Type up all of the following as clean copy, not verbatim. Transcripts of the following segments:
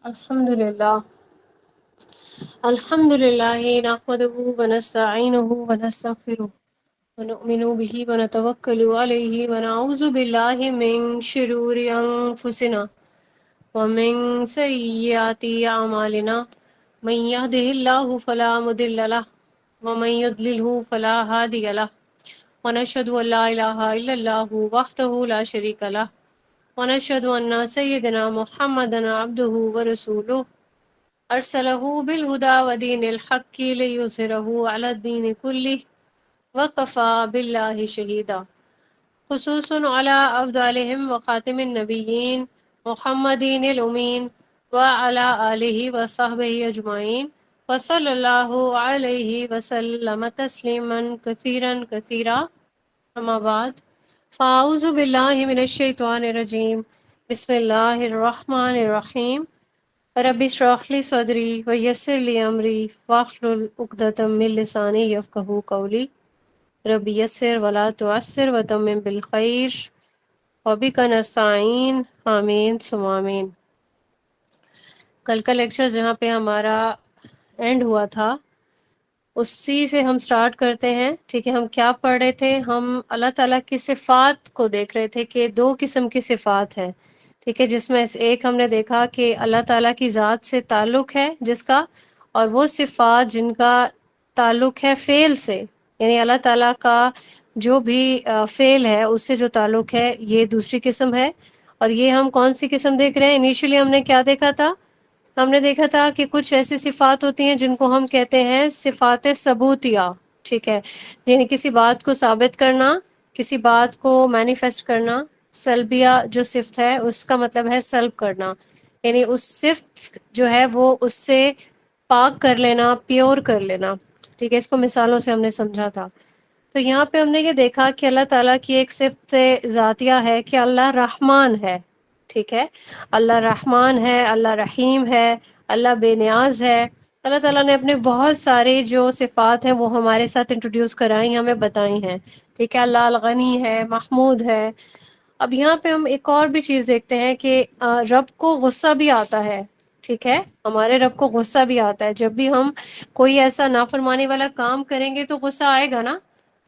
الحمد لله. الحمد لله نحمده ونستعينه ونستغفره ونؤمن به ونتوكل عليه ونعوذ بالله من شرور أنفسنا ومن سيئات أعمالنا. من يهده الله فلا مضل له ومن يضلله فلا هادي له. ونشهد أن لا إله إلا الله وحده لا شريك له ونشهد أن سيدنا محمدا عبده ورسوله أرسله بالهدى ودين الحق ليظهره على الدين كله وكفى بالله شهيدا. خصوص على أفضلهم وخاتم النبيين محمد الأمين وعلى آله وصحبه أجمعين وصلى الله عليه وسلم تسليما كثيرا كثيرا. أما بعد فأعوذ بالله من الشيطان الرجيم. بسم الله الرحمن الرحيم. رب اشرح لي صدري ويسر لي أمري واحلل عقدة من لساني يفقهوا قولي. رب يسر ولا تعسر وتمم بالخير وبك نستعين آمین ثم آمین. کل کا لیکچر جہاں پہ ہمارا اینڈ ہوا تھا اسی سے ہم سٹارٹ کرتے ہیں. ٹھیک ہے، ہم کیا پڑھ رہے تھے؟ ہم اللہ تعالیٰ کی صفات کو دیکھ رہے تھے کہ دو قسم کی صفات ہیں. ٹھیک ہے، جس میں سے ایک ہم نے دیکھا کہ اللہ تعالیٰ کی ذات سے تعلق ہے جس کا، اور وہ صفات جن کا تعلق ہے فعل سے، یعنی اللہ تعالیٰ کا جو بھی فعل ہے اس سے جو تعلق ہے، یہ دوسری قسم ہے. اور یہ ہم کون سی قسم دیکھ رہے ہیں؟ انیشلی ہم نے کیا دیکھا تھا؟ ہم نے دیکھا تھا کہ کچھ ایسی صفات ہوتی ہیں جن کو ہم کہتے ہیں صفات ثبوتیہ. ٹھیک ہے، یعنی کسی بات کو ثابت کرنا، کسی بات کو مینیفیسٹ کرنا. سلبیہ جو صفت ہے اس کا مطلب ہے سلب کرنا، یعنی اس صفت جو ہے وہ اس سے پاک کر لینا، پیور کر لینا. ٹھیک ہے، اس کو مثالوں سے ہم نے سمجھا تھا. تو یہاں پہ ہم نے یہ دیکھا کہ اللہ تعالیٰ کی ایک صفت ذاتیہ ہے کہ اللہ رحمان ہے. ٹھیک ہے، اللہ رحمان ہے، اللہ رحیم ہے، اللہ بے نیاز ہے. اللہ تعالیٰ نے اپنے بہت سارے جو صفات ہیں وہ ہمارے ساتھ انٹروڈیوس کرائی، ہمیں بتائی ہیں. ٹھیک ہے، اللہ الغنی ہے، محمود ہے. اب یہاں پہ ہم ایک اور بھی چیز دیکھتے ہیں کہ رب کو غصہ بھی آتا ہے. ٹھیک ہے، ہمارے رب کو غصہ بھی آتا ہے. جب بھی ہم کوئی ایسا نافرمانی والا کام کریں گے تو غصہ آئے گا نا.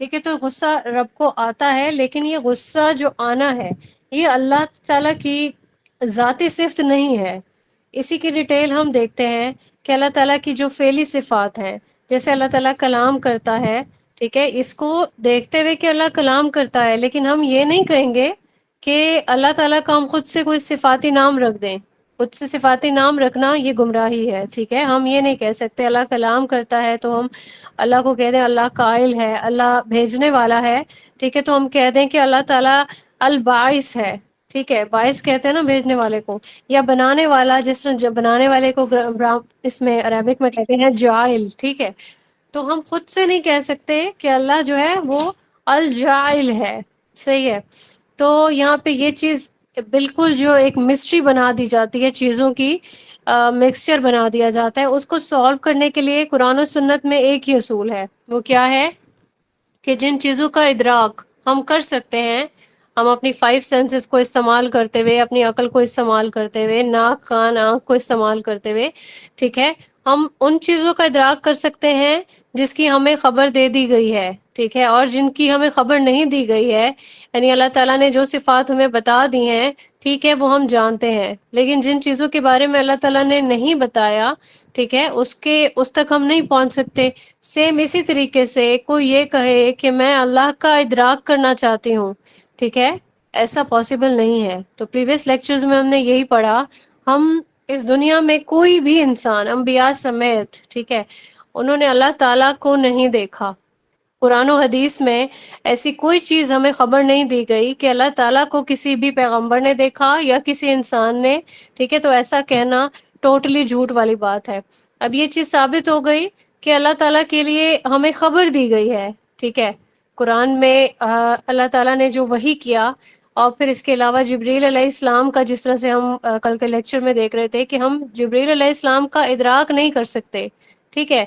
ٹھیک ہے، تو غصہ رب کو آتا ہے، لیکن یہ غصہ جو آنا ہے یہ اللہ تعالیٰ کی ذاتی صفت نہیں ہے. اسی کی ڈیٹیل ہم دیکھتے ہیں کہ اللہ تعالیٰ کی جو فعلی صفات ہیں، جیسے اللہ تعالیٰ کلام کرتا ہے. ٹھیک ہے، اس کو دیکھتے ہوئے کہ اللہ کلام کرتا ہے، لیکن ہم یہ نہیں کہیں گے کہ اللہ تعالیٰ کا ہم خود سے کوئی صفاتی نام رکھ دیں. خود سے صفاتی نام رکھنا یہ گمراہی ہے. ٹھیک ہے، ہم یہ نہیں کہہ سکتے اللہ کلام کرتا ہے تو ہم اللہ کو کہہ دیں اللہ قائل ہے، اللہ بھیجنے والا ہے. ٹھیک ہے، تو ہم کہہ دیں کہ اللہ تعالیٰ الباعث ہے. ٹھیک ہے، باعث کہتے ہیں نا بھیجنے والے کو، یا بنانے والا، جس طرح بنانے والے کو اس میں عربک میں کہتے ہیں جاعل. ٹھیک ہے، تو ہم خود سے نہیں کہہ سکتے کہ اللہ جو ہے وہ الجاعل ہے. صحیح ہے. تو یہاں پہ یہ چیز بالکل جو ایک مسٹری بنا دی جاتی ہے، چیزوں کی مکسچر بنا دیا جاتا ہے. اس کو سولو کرنے کے لیے قرآن و سنت میں ایک ہی اصول ہے. وہ کیا ہے؟ کہ جن چیزوں کا ادراک ہم کر سکتے ہیں، ہم اپنی 5 سینسز کو استعمال کرتے ہوئے، اپنی عقل کو استعمال کرتے ہوئے، ناک کان آنکھ کو استعمال کرتے ہوئے، ٹھیک ہے، ہم ان چیزوں کا ادراک کر سکتے ہیں جس کی ہمیں خبر دے دی گئی ہے. ٹھیک ہے، اور جن کی ہمیں خبر نہیں دی گئی ہے، یعنی اللہ تعالیٰ نے جو صفات ہمیں بتا دی ہیں، ٹھیک ہے، وہ ہم جانتے ہیں. لیکن جن چیزوں کے بارے میں اللہ تعالیٰ نے نہیں بتایا، ٹھیک ہے، اس تک ہم نہیں پہنچ سکتے. سیم اسی طریقے سے کوئی یہ کہے کہ میں اللہ کا ادراک کرنا چاہتی ہوں، ٹھیک ہے، ایسا پاسبل نہیں ہے. تو پریویس لیکچرز میں ہم نے یہی پڑھا. ہم اس دنیا میں کوئی بھی انسان، انبیاء سمیت، ٹھیک ہے، انہوں نے اللہ تعالیٰ کو نہیں دیکھا. قرآن و حدیث میں ایسی کوئی چیز ہمیں خبر نہیں دی گئی کہ اللہ تعالیٰ کو کسی بھی پیغمبر نے دیکھا یا کسی انسان نے. ٹھیک ہے، تو ایسا کہنا ٹوٹلی جھوٹ والی بات ہے. اب یہ چیز ثابت ہو گئی کہ اللہ تعالیٰ کے لیے ہمیں خبر دی گئی ہے. ٹھیک ہے، قرآن میں اللہ تعالیٰ نے جو وحی کیا، اور پھر اس کے علاوہ جبریل علیہ السلام کا، جس طرح سے ہم کل کے لیکچر میں دیکھ رہے تھے کہ ہم جبریل علیہ السلام کا ادراک نہیں کر سکتے. ٹھیک ہے،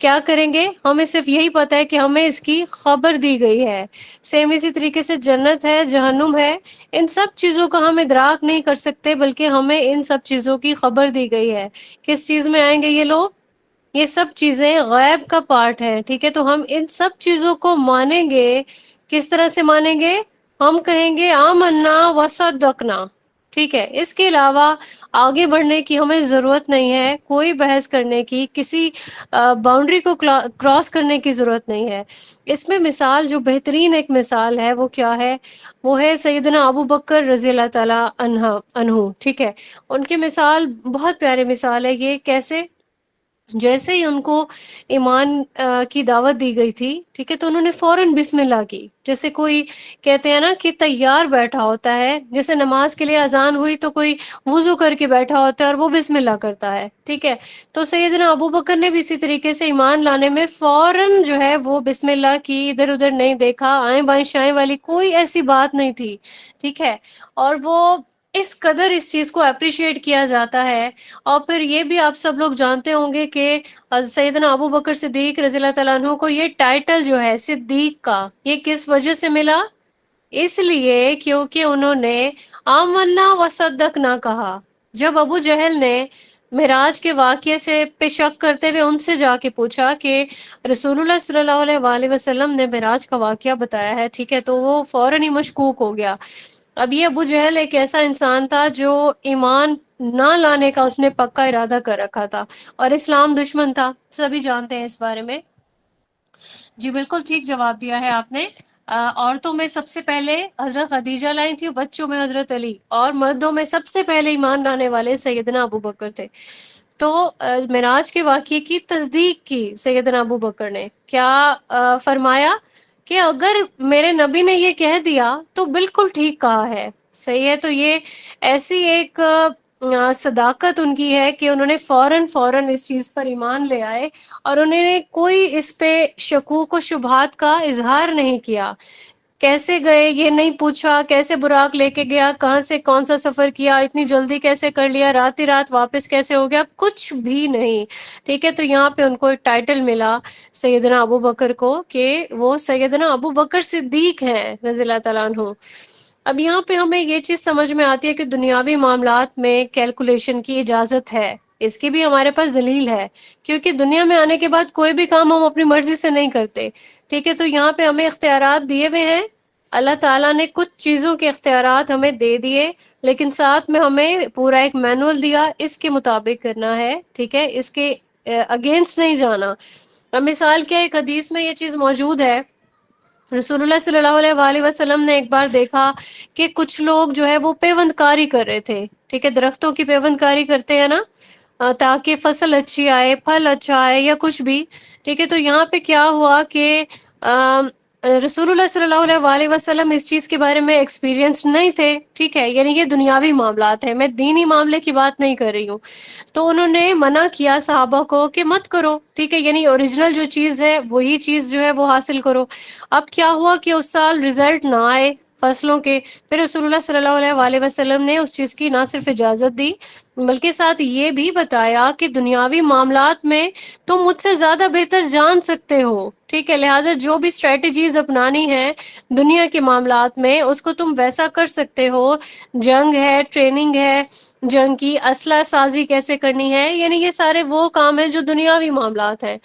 کیا کریں گے؟ ہمیں صرف یہی پتہ ہے کہ ہمیں اس کی خبر دی گئی ہے. سیم اسی طریقے سے جنت ہے، جہنم ہے، ان سب چیزوں کا ہم ادراک نہیں کر سکتے، بلکہ ہمیں ان سب چیزوں کی خبر دی گئی ہے. کس چیز میں آئیں گے یہ لوگ؟ یہ سب چیزیں غیب کا پارٹ ہے. ٹھیک ہے، تو ہم ان سب چیزوں کو مانیں گے. کس طرح سے مانیں گے؟ ہم کہیں گے آمنا وصدقنا. ٹھیک ہے، اس کے علاوہ آگے بڑھنے کی ہمیں ضرورت نہیں ہے، کوئی بحث کرنے کی، کسی باؤنڈری کو کراس کرنے کی ضرورت نہیں ہے. اس میں مثال جو بہترین ایک مثال ہے وہ کیا ہے؟ وہ ہے سیدنا ابو بکر رضی اللہ تعالی عنہ. ٹھیک ہے، ان کی مثال بہت پیاری مثال ہے. یہ کیسے؟ جیسے ہی ان کو ایمان کی دعوت دی گئی تھی، ٹھیک ہے، تو انہوں نے فوراً بسم اللہ کی. جیسے کوئی کہتے ہیں نا کہ تیار بیٹھا ہوتا ہے، جیسے نماز کے لیے اذان ہوئی تو کوئی وضو کر کے بیٹھا ہوتا ہے اور وہ بسم اللہ کرتا ہے. ٹھیک ہے، تو سیدنا ابو بکر نے بھی اسی طریقے سے ایمان لانے میں فوراً جو ہے وہ بسم اللہ کی، ادھر ادھر نہیں دیکھا، آئیں بائیں شائیں والی کوئی ایسی بات نہیں تھی. ٹھیک ہے، اور وہ اس قدر اس چیز کو اپریشیٹ کیا جاتا ہے. اور پھر یہ بھی آپ سب لوگ جانتے ہوں گے کہ سیدنا ابو بکر صدیق رضی اللہ تعالیٰ عنہ کو یہ ٹائٹل جو ہے صدیق کا، یہ کس وجہ سے ملا؟ اس لیے کیونکہ انہوں نے آمنا وصدقنا کہا. جب ابو جہل نے معراج کے واقعے سے پہ شک کرتے ہوئے ان سے جا کے پوچھا کہ رسول اللہ صلی اللہ علیہ وآلہ وسلم نے معراج کا واقعہ بتایا ہے، ٹھیک ہے، تو وہ فوراً ہی مشکوک ہو گیا. اب یہ ابو جہل ایک ایسا انسان تھا جو ایمان نہ لانے کا اس نے پکا ارادہ کر رکھا تھا، اور اسلام دشمن تھا، سبھی جانتے ہیں اس بارے میں. جی بالکل ٹھیک جواب دیا ہے آپ نے. عورتوں میں سب سے پہلے حضرت خدیجہ لائی تھی، بچوں میں حضرت علی، اور مردوں میں سب سے پہلے ایمان لانے والے سیدنا ابو بکر تھے. تو معراج کے واقعے کی تصدیق کی سیدنا ابو بکر نے. کیا فرمایا کہ اگر میرے نبی نے یہ کہہ دیا تو بالکل ٹھیک کہا ہے، صحیح ہے. تو یہ ایسی ایک صداقت ان کی ہے کہ انہوں نے فوراً اس چیز پر ایمان لے آئے، اور انہوں نے کوئی اس پہ شکوک و شبہات کا اظہار نہیں کیا. کیسے گئے یہ نہیں پوچھا، کیسے براق لے کے گیا، کہاں سے کون سا سفر کیا، اتنی جلدی کیسے کر لیا، رات ہی رات واپس کیسے ہو گیا، کچھ بھی نہیں. ٹھیک ہے، تو یہاں پہ ان کو ایک ٹائٹل ملا سیدنا ابو بکر کو کہ وہ سیدنا ابو بکر صدیق ہیں رضی اللہ تعالیٰ عنہ. اب یہاں پہ ہمیں یہ چیز سمجھ میں آتی ہے کہ دنیاوی معاملات میں کیلکولیشن کی اجازت ہے، اس کی بھی ہمارے پاس دلیل ہے، کیونکہ دنیا میں آنے کے بعد کوئی بھی کام ہم اپنی مرضی سے نہیں کرتے. ٹھیک ہے، تو یہاں پہ ہمیں اختیارات دیے ہوئے ہیں. اللہ تعالیٰ نے کچھ چیزوں کے اختیارات ہمیں دے دیے، لیکن ساتھ میں ہمیں پورا ایک مینول دیا، اس کے مطابق کرنا ہے. ٹھیک ہے، اس کے اگینسٹ نہیں جانا. اب مثال کیا، ایک حدیث میں یہ چیز موجود ہے. رسول اللہ صلی اللہ علیہ وآلہ وسلم نے ایک بار دیکھا کہ کچھ لوگ جو ہے وہ پیوند کاری کر رہے تھے. ٹھیک ہے، درختوں کی پیوند کاری کرتے ہیں نا، تاکہ فصل اچھی آئے، پھل اچھا آئے یا کچھ بھی. ٹھیک ہے، تو یہاں پہ کیا ہوا کہ رسول اللہ صلی اللہ علیہ وآلہ وسلم اس چیز کے بارے میں ایکسپیرینس نہیں تھے. ٹھیک ہے، یعنی یہ دنیاوی معاملات ہیں، میں دینی معاملے کی بات نہیں کر رہی ہوں. تو انہوں نے منع کیا صحابہ کو کہ مت کرو. ٹھیک ہے، یعنی اوریجنل جو چیز ہے وہی چیز جو ہے وہ حاصل کرو. اب کیا ہوا کہ اس سال رزلٹ نہ آئے فصلوں کے. پھر رسول اللہ صلی اللہ علیہ وآلہ وسلم نے اس چیز کی نہ صرف اجازت دی، بلکہ ساتھ یہ بھی بتایا کہ دنیاوی معاملات میں تم مجھ سے زیادہ بہتر جان سکتے ہو. ٹھیک ہے، لہٰذا جو بھی اسٹریٹجیز اپنانی ہے دنیا کے معاملات میں اس کو تم ویسا کر سکتے ہو. جنگ ہے، ٹریننگ ہے، جنگ کی اسلحہ سازی کیسے کرنی ہے، یعنی یہ سارے وہ کام ہیں جو دنیاوی معاملات ہیں.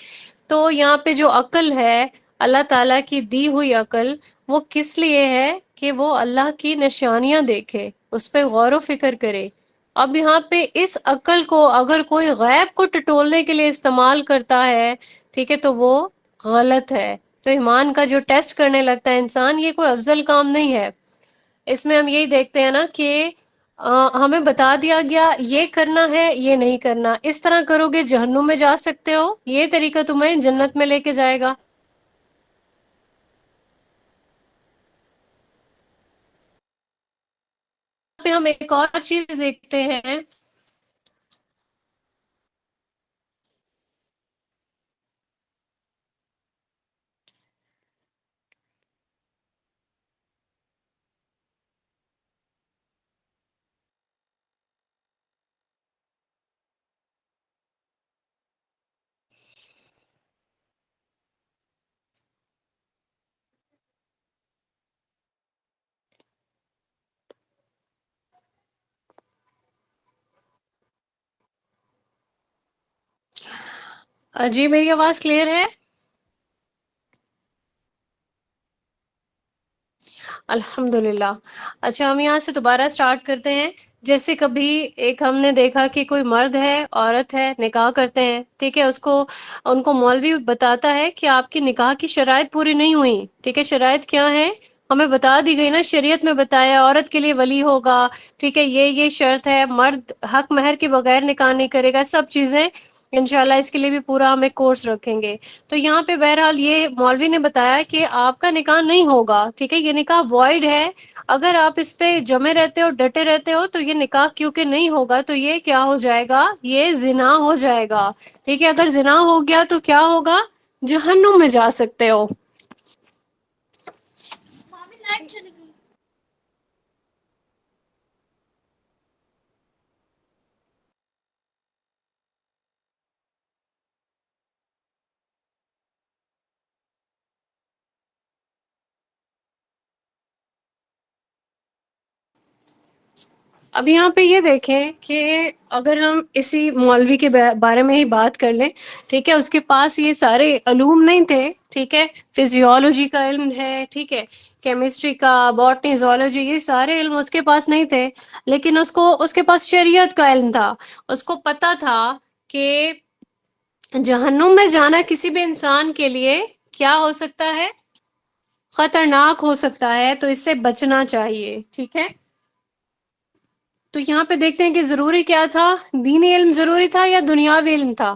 تو یہاں پہ جو عقل ہے، اللہ تعالیٰ کی دی ہوئی عقل، وہ کس لیے ہے کہ وہ اللہ کی نشانیاں دیکھے، اس پہ غور و فکر کرے. اب یہاں پہ اس عقل کو اگر کوئی غیب کو ٹٹولنے کے لیے استعمال کرتا ہے، ٹھیک ہے، تو وہ غلط ہے. تو ایمان کا جو ٹیسٹ کرنے لگتا ہے انسان، یہ کوئی افضل کام نہیں ہے. اس میں ہم یہی دیکھتے ہیں نا کہ ہمیں بتا دیا گیا یہ کرنا ہے، یہ نہیں کرنا، اس طرح کرو گے جہنم میں جا سکتے ہو، یہ طریقہ تمہیں جنت میں لے کے جائے گا. پہ ہم ایک اور چیز دیکھتے ہیں. جی میری آواز کلیئر ہے؟ الحمد للہ. اچھا ہم یہاں سے دوبارہ اسٹارٹ کرتے ہیں. جیسے کبھی ایک ہم نے دیکھا کہ کوئی مرد ہے، عورت ہے، نکاح کرتے ہیں، ٹھیک ہے، ان کو مولوی بتاتا ہے کہ آپ کی نکاح کی شرائط پوری نہیں ہوئی. ٹھیک ہے، شرائط کیا ہے ہمیں بتا دی گئی نا، شریعت میں بتایا عورت کے لیے ولی ہوگا. ٹھیک ہے، یہ شرط ہے، مرد حق مہر کے بغیر نکاح نہیں کرے گا، سب چیزیں انشاءاللہ اس کے لیے بھی پورا ہم ایک کورس رکھیں گے. تو یہاں پہ بہرحال یہ مولوی نے بتایا کہ آپ کا نکاح نہیں ہوگا. ٹھیک ہے، یہ نکاح وائڈ ہے. اگر آپ اس پہ جمے رہتے ہو، ڈٹے رہتے ہو، تو یہ نکاح کیونکہ نہیں ہوگا تو یہ کیا ہو جائے گا، یہ زنا ہو جائے گا. ٹھیک ہے، اگر زنا ہو گیا تو کیا ہوگا، جہنم میں جا سکتے ہو. اب یہاں پہ یہ دیکھیں کہ اگر ہم اسی مولوی کے بارے میں ہی بات کر لیں. ٹھیک ہے، اس کے پاس یہ سارے علوم نہیں تھے. ٹھیک ہے، فزیولوجی کا علم ہے، ٹھیک ہے، کیمسٹری کا، باٹنی، زولوجی، یہ سارے علم اس کے پاس نہیں تھے. لیکن اس کے پاس شریعت کا علم تھا. اس کو پتا تھا کہ جہنم میں جانا کسی بھی انسان کے لیے کیا ہو سکتا ہے، خطرناک ہو سکتا ہے، تو اس سے بچنا چاہیے. ٹھیک ہے، تو یہاں پہ دیکھتے ہیں کہ ضروری کیا تھا، دینی علم ضروری تھا یا دنیاوی علم تھا؟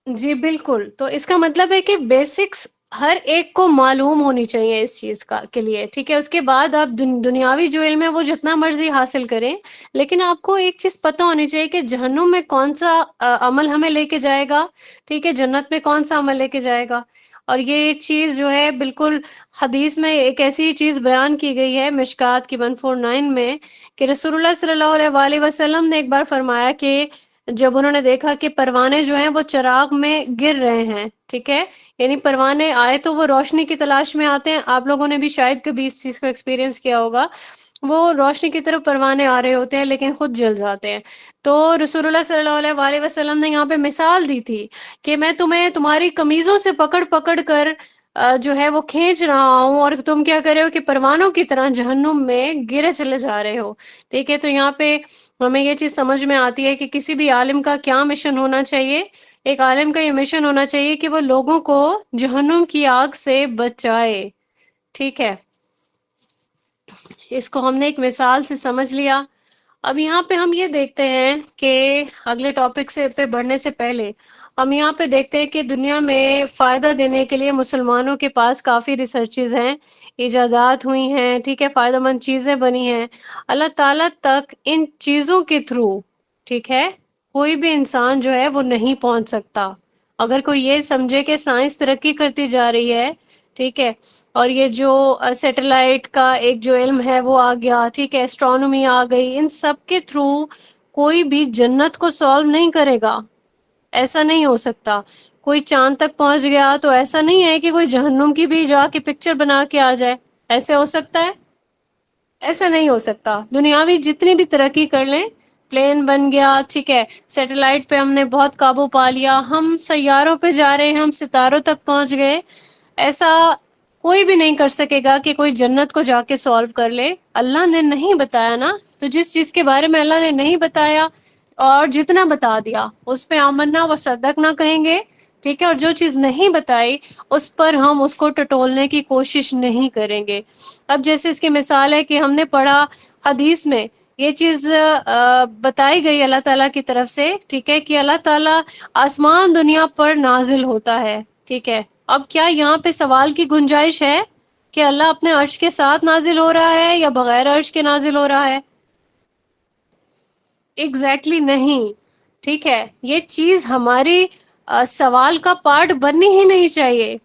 جی بالکل. تو اس کا مطلب ہے کہ بیسکس ہر ایک کو معلوم ہونی چاہیے اس چیز کا کے لیے. ٹھیک ہے، اس کے بعد آپ دنیاوی جو علم ہے وہ جتنا مرضی حاصل کریں، لیکن آپ کو ایک چیز پتہ ہونی چاہیے کہ جہنم میں کون سا عمل ہمیں لے کے جائے گا، ٹھیک ہے، جنت میں کون سا عمل لے کے جائے گا. اور یہ چیز جو ہے بالکل حدیث میں ایک ایسی چیز بیان کی گئی ہے مشکات کی 149 میں، کہ رسول اللہ صلی اللہ علیہ وآلہ وسلم نے ایک بار فرمایا کہ جب انہوں نے دیکھا کہ پروانے جو ہیں وہ چراغ میں گر رہے ہیں. ٹھیک ہے، یعنی پروانے آئے تو وہ روشنی کی تلاش میں آتے ہیں. آپ لوگوں نے بھی شاید کبھی اس چیز کو ایکسپیرینس کیا ہوگا. وہ روشنی کی طرف پروانے آ رہے ہوتے ہیں لیکن خود جل جاتے ہیں. تو رسول اللہ صلی اللہ علیہ وآلہ وسلم نے یہاں پہ مثال دی تھی کہ میں تمہیں تمہاری قمیضوں سے پکڑ پکڑ کر جو ہے وہ کھینچ رہا ہوں، اور تم کیا کر رہے ہو کہ پروانوں کی طرح جہنم میں گرے چلے جا رہے ہو. ٹھیک ہے، تو یہاں پہ ہمیں یہ چیز سمجھ میں آتی ہے کہ کسی بھی عالم کا کیا مشن ہونا چاہیے. ایک عالم کا یہ مشن ہونا چاہیے کہ وہ لوگوں کو جہنم کی آگ سے بچائے. ٹھیک ہے، اس کو ہم نے ایک مثال سے سمجھ لیا. اب یہاں پہ ہم یہ دیکھتے ہیں کہ اگلے ٹاپک سے پہ بڑھنے سے پہلے ہم یہاں پہ دیکھتے ہیں کہ دنیا میں فائدہ دینے کے لیے مسلمانوں کے پاس کافی ریسرچز ہیں، ایجادات ہوئی ہیں. ٹھیک ہے، فائدہ مند چیزیں بنی ہیں. اللہ تعالی تک ان چیزوں کے تھرو، ٹھیک ہے، کوئی بھی انسان جو ہے وہ نہیں پہنچ سکتا. اگر کوئی یہ سمجھے کہ سائنس ترقی کرتی جا رہی ہے، ٹھیک ہے، اور یہ جو سیٹلائٹ کا ایک جو علم ہے وہ آ گیا، ٹھیک ہے، اسٹرانومی آ گئی، ان سب کے تھرو کوئی بھی جنت کو سالو نہیں کرے گا. ایسا نہیں ہو سکتا. کوئی چاند تک پہنچ گیا تو ایسا نہیں ہے کہ کوئی جہنم کی بھی جا کے پکچر بنا کے آ جائے. ایسے ہو سکتا ہے؟ ایسا نہیں ہو سکتا. دنیاوی جتنی بھی ترقی کر لیں، پلین بن گیا، ٹھیک ہے، سیٹلائٹ پہ ہم نے بہت قابو پا لیا، ہم سیاروں پہ جا رہے ہیں، ہم ستاروں تک پہنچ گئے، ایسا کوئی بھی نہیں کر سکے گا کہ کوئی جنت کو جا کے سالو کر لے. اللہ نے نہیں بتایا نا. تو جس چیز کے بارے میں اللہ نے نہیں بتایا اور جتنا بتا دیا اس پہ آمنا و صدق نہ کہیں گے. ٹھیک ہے، اور جو چیز نہیں بتائی اس پر ہم اس کو ٹٹولنے کی کوشش نہیں کریں گے. اب جیسے اس کی مثال ہے کہ ہم نے پڑھا حدیث میں یہ چیز بتائی گئی اللہ تعالیٰ کی طرف سے، ٹھیک ہے، کہ اللہ تعالیٰ آسمان دنیا پر نازل ہوتا ہے. ٹھیک ہے، اب کیا یہاں پہ سوال کی گنجائش ہے کہ اللہ اپنے عرش کے ساتھ نازل ہو رہا ہے یا بغیر عرش کے نازل ہو رہا ہے؟ ایگزیکٹلی نہیں. ٹھیک ہے، یہ چیز ہماری سوال کا پارٹ بننی ہی نہیں چاہیے.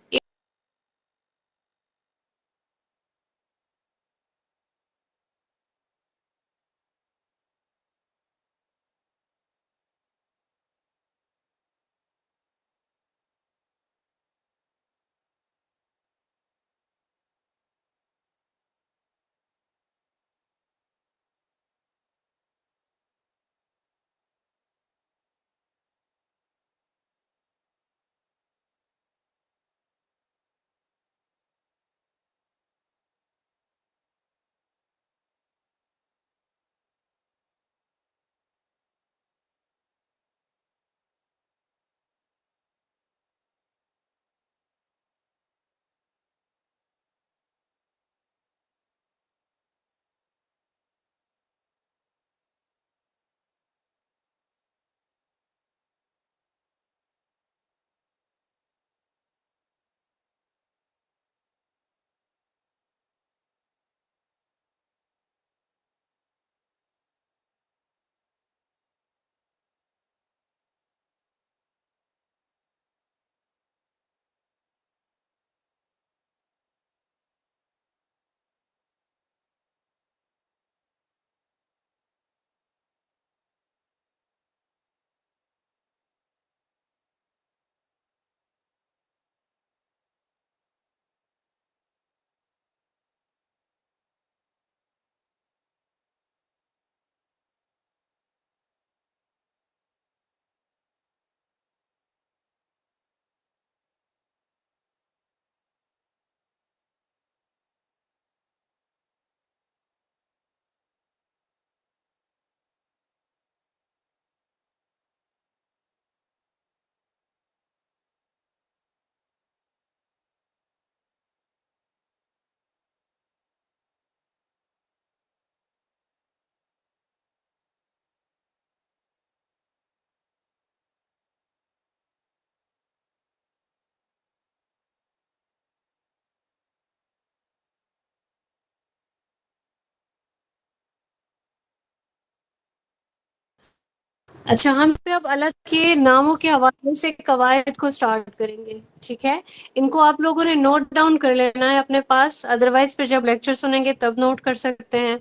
اچھا، ہم پہ اب اللہ کے ناموں کے حوالے سے قواعد کو سٹارٹ کریں گے، ٹھیک ہے؟ ان کو آپ لوگوں نے نوٹ ڈاؤن کر لینا ہے اپنے پاس، ادروائز پھر جب لیکچر سنیں گے تب نوٹ کر سکتے ہیں۔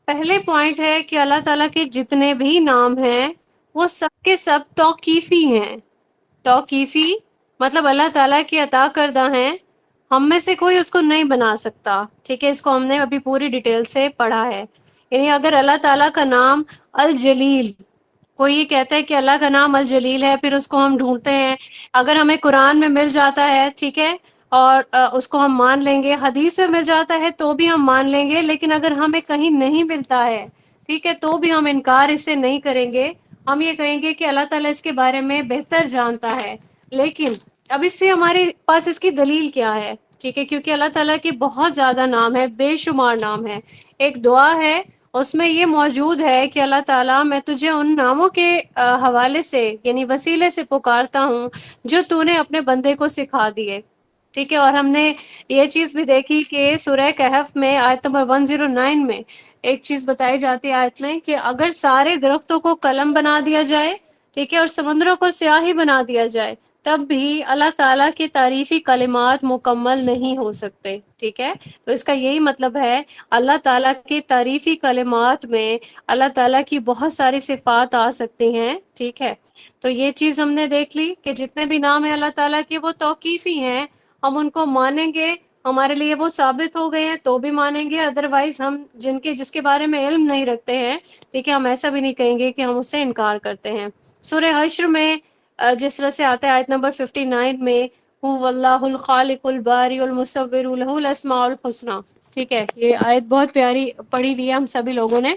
پہلے پوائنٹ ہے کہ اللہ تعالیٰ کے جتنے بھی نام ہیں وہ سب کے سب توقیفی ہیں۔ توقیفی مطلب اللہ تعالیٰ کی عطا کردہ ہیں، ہم میں سے کوئی اس کو نہیں بنا سکتا، ٹھیک ہے؟ اس کو ہم نے ابھی پوری ڈیٹیل سے پڑھا ہے۔ یعنی اگر اللہ تعالیٰ کا نام الجلیل، کوئی یہ کہتا ہے کہ اللہ کا نام الجلیل ہے، پھر اس کو ہم ڈھونڈتے ہیں، اگر ہمیں قرآن میں مل جاتا ہے، ٹھیک ہے، اور اس کو ہم مان لیں گے، حدیث میں مل جاتا ہے تو بھی ہم مان لیں گے، لیکن اگر ہمیں کہیں نہیں ملتا ہے، ٹھیک ہے، تو بھی ہم انکار اسے نہیں کریں گے۔ ہم یہ کہیں گے کہ اللہ تعالیٰ اس کے بارے میں بہتر جانتا ہے۔ لیکن اب اس سے ہمارے پاس اس کی دلیل کیا ہے؟ ٹھیک ہے، کیونکہ اللہ تعالیٰ کے بہت زیادہ نام ہے، بے شمار نام ہے۔ ایک دعا ہے، اس میں یہ موجود ہے کہ اللہ تعالیٰ میں تجھے ان ناموں کے حوالے سے یعنی وسیلے سے پکارتا ہوں جو تو نے اپنے بندے کو سکھا دیے، ٹھیک ہے؟ اور ہم نے یہ چیز بھی دیکھی کہ سورہ کہف میں آیت نمبر 109 میں ایک چیز بتائی جاتی ہے آیت میں کہ اگر سارے درختوں کو قلم بنا دیا جائے، ٹھیک ہے، اور سمندروں کو سیاہی بنا دیا جائے، تب بھی اللہ تعالیٰ کے تعریفی کلمات مکمل نہیں ہو سکتے، ٹھیک ہے؟ تو اس کا یہی مطلب ہے اللہ تعالیٰ کے تعریفی کلمات میں اللہ تعالیٰ کی بہت ساری صفات آ سکتی ہیں، ٹھیک ہے؟ تو یہ چیز ہم نے دیکھ لی کہ جتنے بھی نام ہیں اللہ تعالیٰ کے وہ توقیفی ہیں، ہم ان کو مانیں گے، ہمارے لیے وہ ثابت ہو گئے ہیں تو بھی مانیں گے، ادروائز ہم جس کے بارے میں علم نہیں رکھتے ہیں، ٹھیک ہے، ہم ایسا بھی نہیں کہیں گے کہ ہم اس سے انکار کرتے ہیں۔ سورہ حشر میں جس طرح سے آتا ہے آیت نمبر 59 میں، هو اللہ الخالق الباری المصور لہ الاسماء الحسنی، ٹھیک ہے؟ یہ آیت بہت پیاری پڑھی ہوئی ہے ہم سبھی لوگوں نے،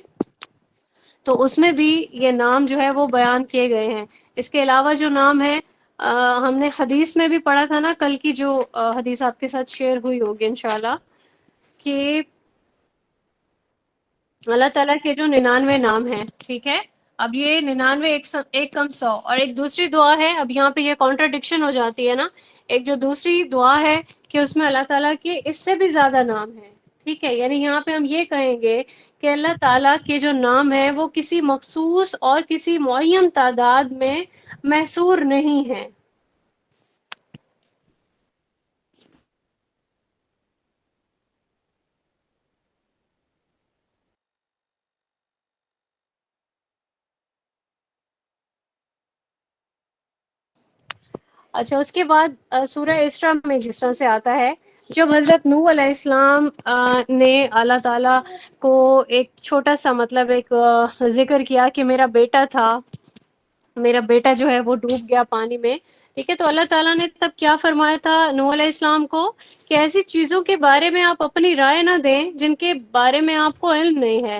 تو اس میں بھی یہ نام جو ہے وہ بیان کیے گئے ہیں۔ اس کے علاوہ جو نام ہے ہم نے حدیث میں بھی پڑھا تھا نا، کل کی جو حدیث آپ کے ساتھ شیئر ہوئی ہوگی انشاءاللہ، کہ اللہ تعالیٰ کے جو 99 نام ہیں، ٹھیک ہے، اب یہ 99 ایک کم 100، اور ایک دوسری دعا ہے، اب یہاں پہ یہ کانٹرڈکشن ہو جاتی ہے نا، ایک جو دوسری دعا ہے کہ اس میں اللہ تعالیٰ کے اس سے بھی زیادہ نام ہیں، ٹھیک ہے؟ یعنی یہاں پہ ہم یہ کہیں گے کہ اللہ تعالیٰ کے جو نام ہیں وہ کسی مخصوص اور کسی معین تعداد میں محصور نہیں ہیں۔ اچھا، اس کے بعد سورہ اسراء میں جس طرح سے آتا ہے، جب حضرت نوح علیہ السلام نے اللہ تعالیٰ کو ایک چھوٹا سا مطلب ایک ذکر کیا کہ میرا بیٹا تھا، میرا بیٹا جو ہے وہ ڈوب گیا پانی میں، ٹھیک ہے، تو اللہ تعالیٰ نے تب کیا فرمایا تھا نوح علیہ السلام کو کہ ایسی چیزوں کے بارے میں آپ اپنی رائے نہ دیں جن کے بارے میں آپ کو علم نہیں ہے،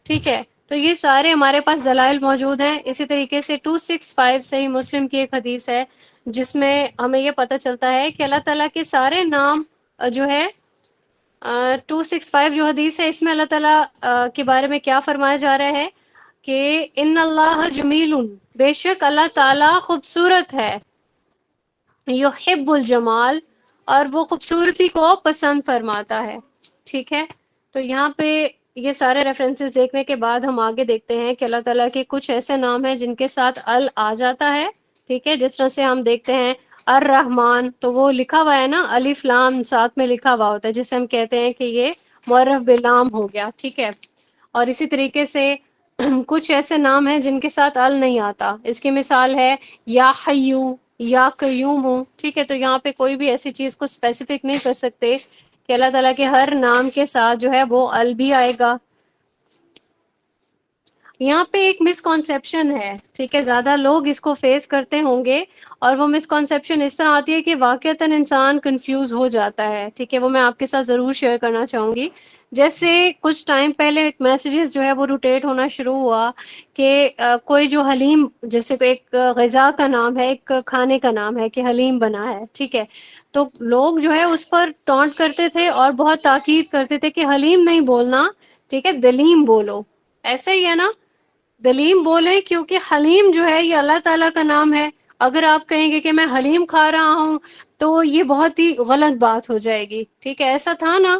ٹھیک ہے؟ تو یہ سارے ہمارے پاس دلائل موجود ہیں۔ اسی طریقے سے 265 صحیح مسلم کی ایک حدیث ہے جس میں ہمیں یہ پتہ چلتا ہے کہ اللہ تعالیٰ کے سارے نام جو ہے 265 جو حدیث ہے، اس میں اللہ تعالیٰ کے بارے میں کیا فرمایا جا رہا ہے کہ ان اللہ جمیل، بے شک اللہ تعالیٰ خوبصورت ہے، یحب الجمال، اور وہ خوبصورتی کو پسند فرماتا ہے، ٹھیک ہے؟ تو یہاں پہ یہ سارے ریفرنسز دیکھنے کے بعد ہم آگے دیکھتے ہیں کہ اللہ تعالیٰ کے کچھ ایسے نام ہیں جن کے ساتھ ال آ جاتا ہے، ٹھیک ہے؟ جس طرح سے ہم دیکھتے ہیں الرحمن، تو وہ لکھا ہوا ہے نا، الف لام ساتھ میں لکھا ہوا ہوتا ہے، جسے ہم کہتے ہیں کہ یہ معرف بلام ہو گیا، ٹھیک ہے؟ اور اسی طریقے سے کچھ ایسے نام ہیں جن کے ساتھ ال نہیں آتا، اس کی مثال ہے یا حیو، یا قیوم ہوں، ٹھیک ہے؟ تو یہاں پہ کوئی بھی ایسی چیز کو اسپیسیفک نہیں کر سکتے کہ اللہ تعالیٰ کے ہر نام کے ساتھ جو ہے وہ ال بھی آئے گا۔ یہاں پہ ایک مسکنسیپشن ہے، ٹھیک ہے، زیادہ لوگ اس کو فیس کرتے ہوں گے، اور وہ مسکنسیپشن اس طرح آتی ہے کہ واقعتاً انسان کنفیوز ہو جاتا ہے، ٹھیک ہے؟ وہ میں آپ کے ساتھ ضرور شیئر کرنا چاہوں گی۔ جیسے کچھ ٹائم پہلے ایک میسیجز جو ہے وہ روٹیٹ ہونا شروع ہوا کہ کوئی جو حلیم، جیسے کہ ایک غذا کا نام ہے، ایک کھانے کا نام ہے کہ حلیم بنا ہے، ٹھیک ہے؟ تو لوگ جو ہے اس پر ٹونٹ کرتے تھے اور بہت تاکید کرتے تھے کہ حلیم نہیں بولنا، ٹھیک ہے، دلیم بولو، ایسا ہی ہے نا، دلیم بولیں، کیونکہ حلیم جو ہے یہ اللہ تعالیٰ کا نام ہے۔ اگر آپ کہیں گے کہ میں حلیم کھا رہا ہوں تو یہ بہت ہی غلط بات ہو جائے گی، ٹھیک ہے؟ ایسا تھا نا،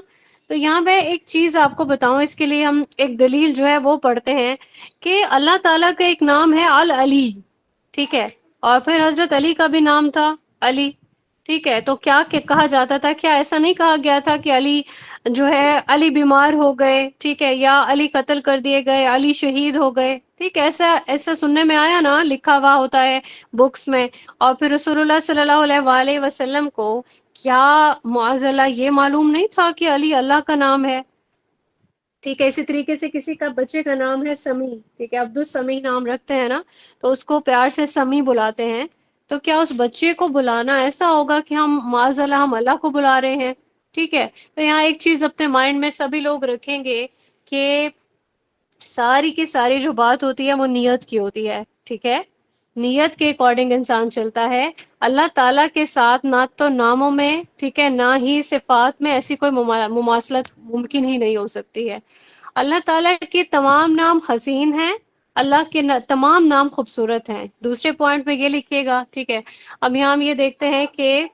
تو یہاں پہ ایک چیز آپ کو بتاؤں، اس کے لیے ہم ایک دلیل جو ہے وہ پڑھتے ہیں کہ اللہ تعالیٰ کا ایک نام ہے العلی، ٹھیک ہے، اور پھر حضرت علی کا بھی نام تھا علی، ٹھیک ہے، تو کیا کہ کہا جاتا تھا، کیا ایسا نہیں کہا گیا تھا کہ علی جو ہے علی بیمار ہو گئے، ٹھیک ہے، یا علی قتل کر دیے گئے، علی شہید ہو گئے، ٹھیک ہے، ایسا ایسا سننے میں آیا نا، لکھا ہوا ہوتا ہے بکس میں. اور پھر رسول اللہ صلی اللہ علیہ وآلہ وسلم کو کیا معاذ اللہ یہ معلوم نہیں تھا کہ علی اللہ کا نام ہے؟ ٹھیک ہے، اسی طریقے سے کسی کا بچے کا نام ہے سمیع، ٹھیک ہے، عبد السمیع نام رکھتے ہیں نا، تو اس کو پیار سے سمیع بلاتے ہیں. تو کیا اس بچے کو بلانا ایسا ہوگا کہ ہم معاذ اللہ ہم اللہ کو بلا رہے ہیں؟ ٹھیک ہے، تو یہاں ایک چیز اپنے مائنڈ میں سبھی لوگ رکھیں گے کہ ساری کی ساری جو بات ہوتی ہے وہ نیت کی ہوتی ہے، ٹھیک ہے، نیت کے اکارڈنگ انسان چلتا ہے. اللہ تعالیٰ کے ساتھ نہ تو ناموں میں، ٹھیک ہے، نہ ہی صفات میں ایسی کوئی مماثلت ممکن ہی نہیں ہو سکتی ہے. اللہ تعالیٰ کے تمام نام حسین ہیں، اللہ کے تمام نام خوبصورت ہیں. دوسرے پوائنٹ پہ یہ لکھیے گا، ٹھیک ہے. اب یہاں ہم یہ دیکھتے ہیں کہ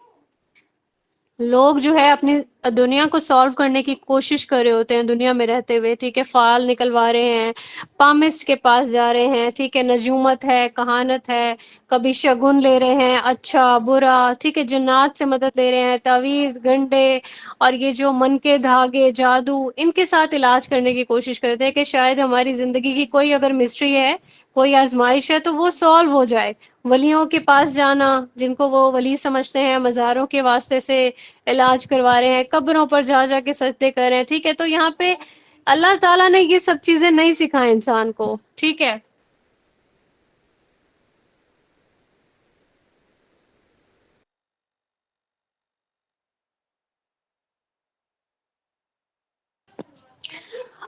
لوگ جو ہے اپنی دنیا کو سالو کرنے کی کوشش کر رہے ہوتے ہیں دنیا میں رہتے ہوئے، ٹھیک ہے، فال نکلوا رہے ہیں، پامسٹ کے پاس جا رہے ہیں، ٹھیک ہے، نجومت ہے، کہانت ہے، کبھی شگن لے رہے ہیں، اچھا برا، ٹھیک ہے، جنات سے مدد لے رہے ہیں، تعویذ گنڈے اور یہ جو من کے دھاگے جادو، ان کے ساتھ علاج کرنے کی کوشش کرتے ہیں کہ شاید ہماری زندگی کی کوئی اگر مسٹری ہے، کوئی آزمائش ہے تو وہ سالو ہو جائے. ولیوں کے پاس جانا، جن کو وہ ولی سمجھتے ہیں، مزاروں کے واسطے سے علاج کروا رہے ہیں، قبروں پر جا جا کے سجدے کر رہے ہیں، ٹھیک ہے. تو یہاں پہ اللہ تعالیٰ نے یہ سب چیزیں نہیں سکھائیں انسان کو، ٹھیک ہے.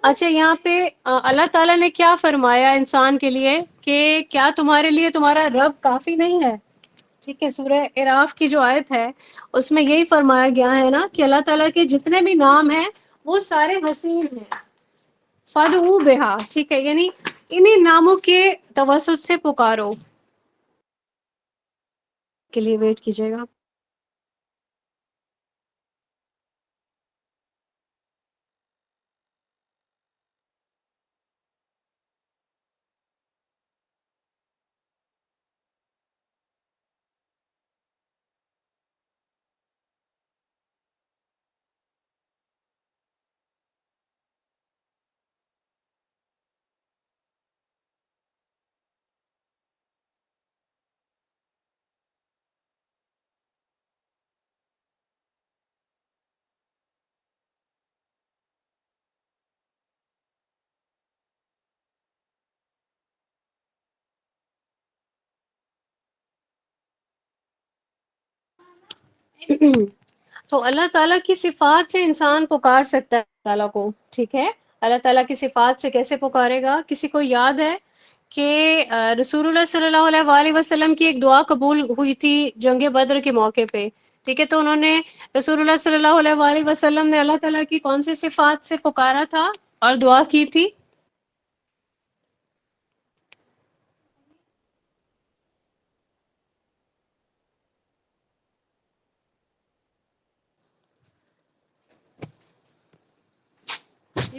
اچھا، یہاں پہ اللہ تعالیٰ نے کیا فرمایا انسان کے لیے کہ کیا تمہارے لیے تمہارا رب کافی نہیں ہے؟ ٹھیک ہے، سورہ اعراف کی جو آیت ہے اس میں یہی فرمایا گیا ہے نا کہ اللہ تعالیٰ کے جتنے بھی نام ہیں وہ سارے حسین ہیں. فَادْعُوا بِهَا، ٹھیک ہے، یعنی انہی ناموں کے توسط سے پکارو. کے لیے ویٹ کیجیے گا. تو اللہ تعالیٰ کی صفات سے انسان پکار سکتا ہے اللہ تعالیٰ کو، ٹھیک ہے. اللہ تعالیٰ کی صفات سے کیسے پکارے گا؟ کسی کو یاد ہے کہ رسول اللہ صلی اللہ علیہ وآلہ وسلم کی ایک دعا قبول ہوئی تھی جنگ بدر کے موقع پہ، ٹھیک ہے. تو انہوں نے رسول اللہ صلی اللہ علیہ وآلہ وسلم نے اللہ تعالیٰ کی کون سی صفات سے پکارا تھا اور دعا کی تھی؟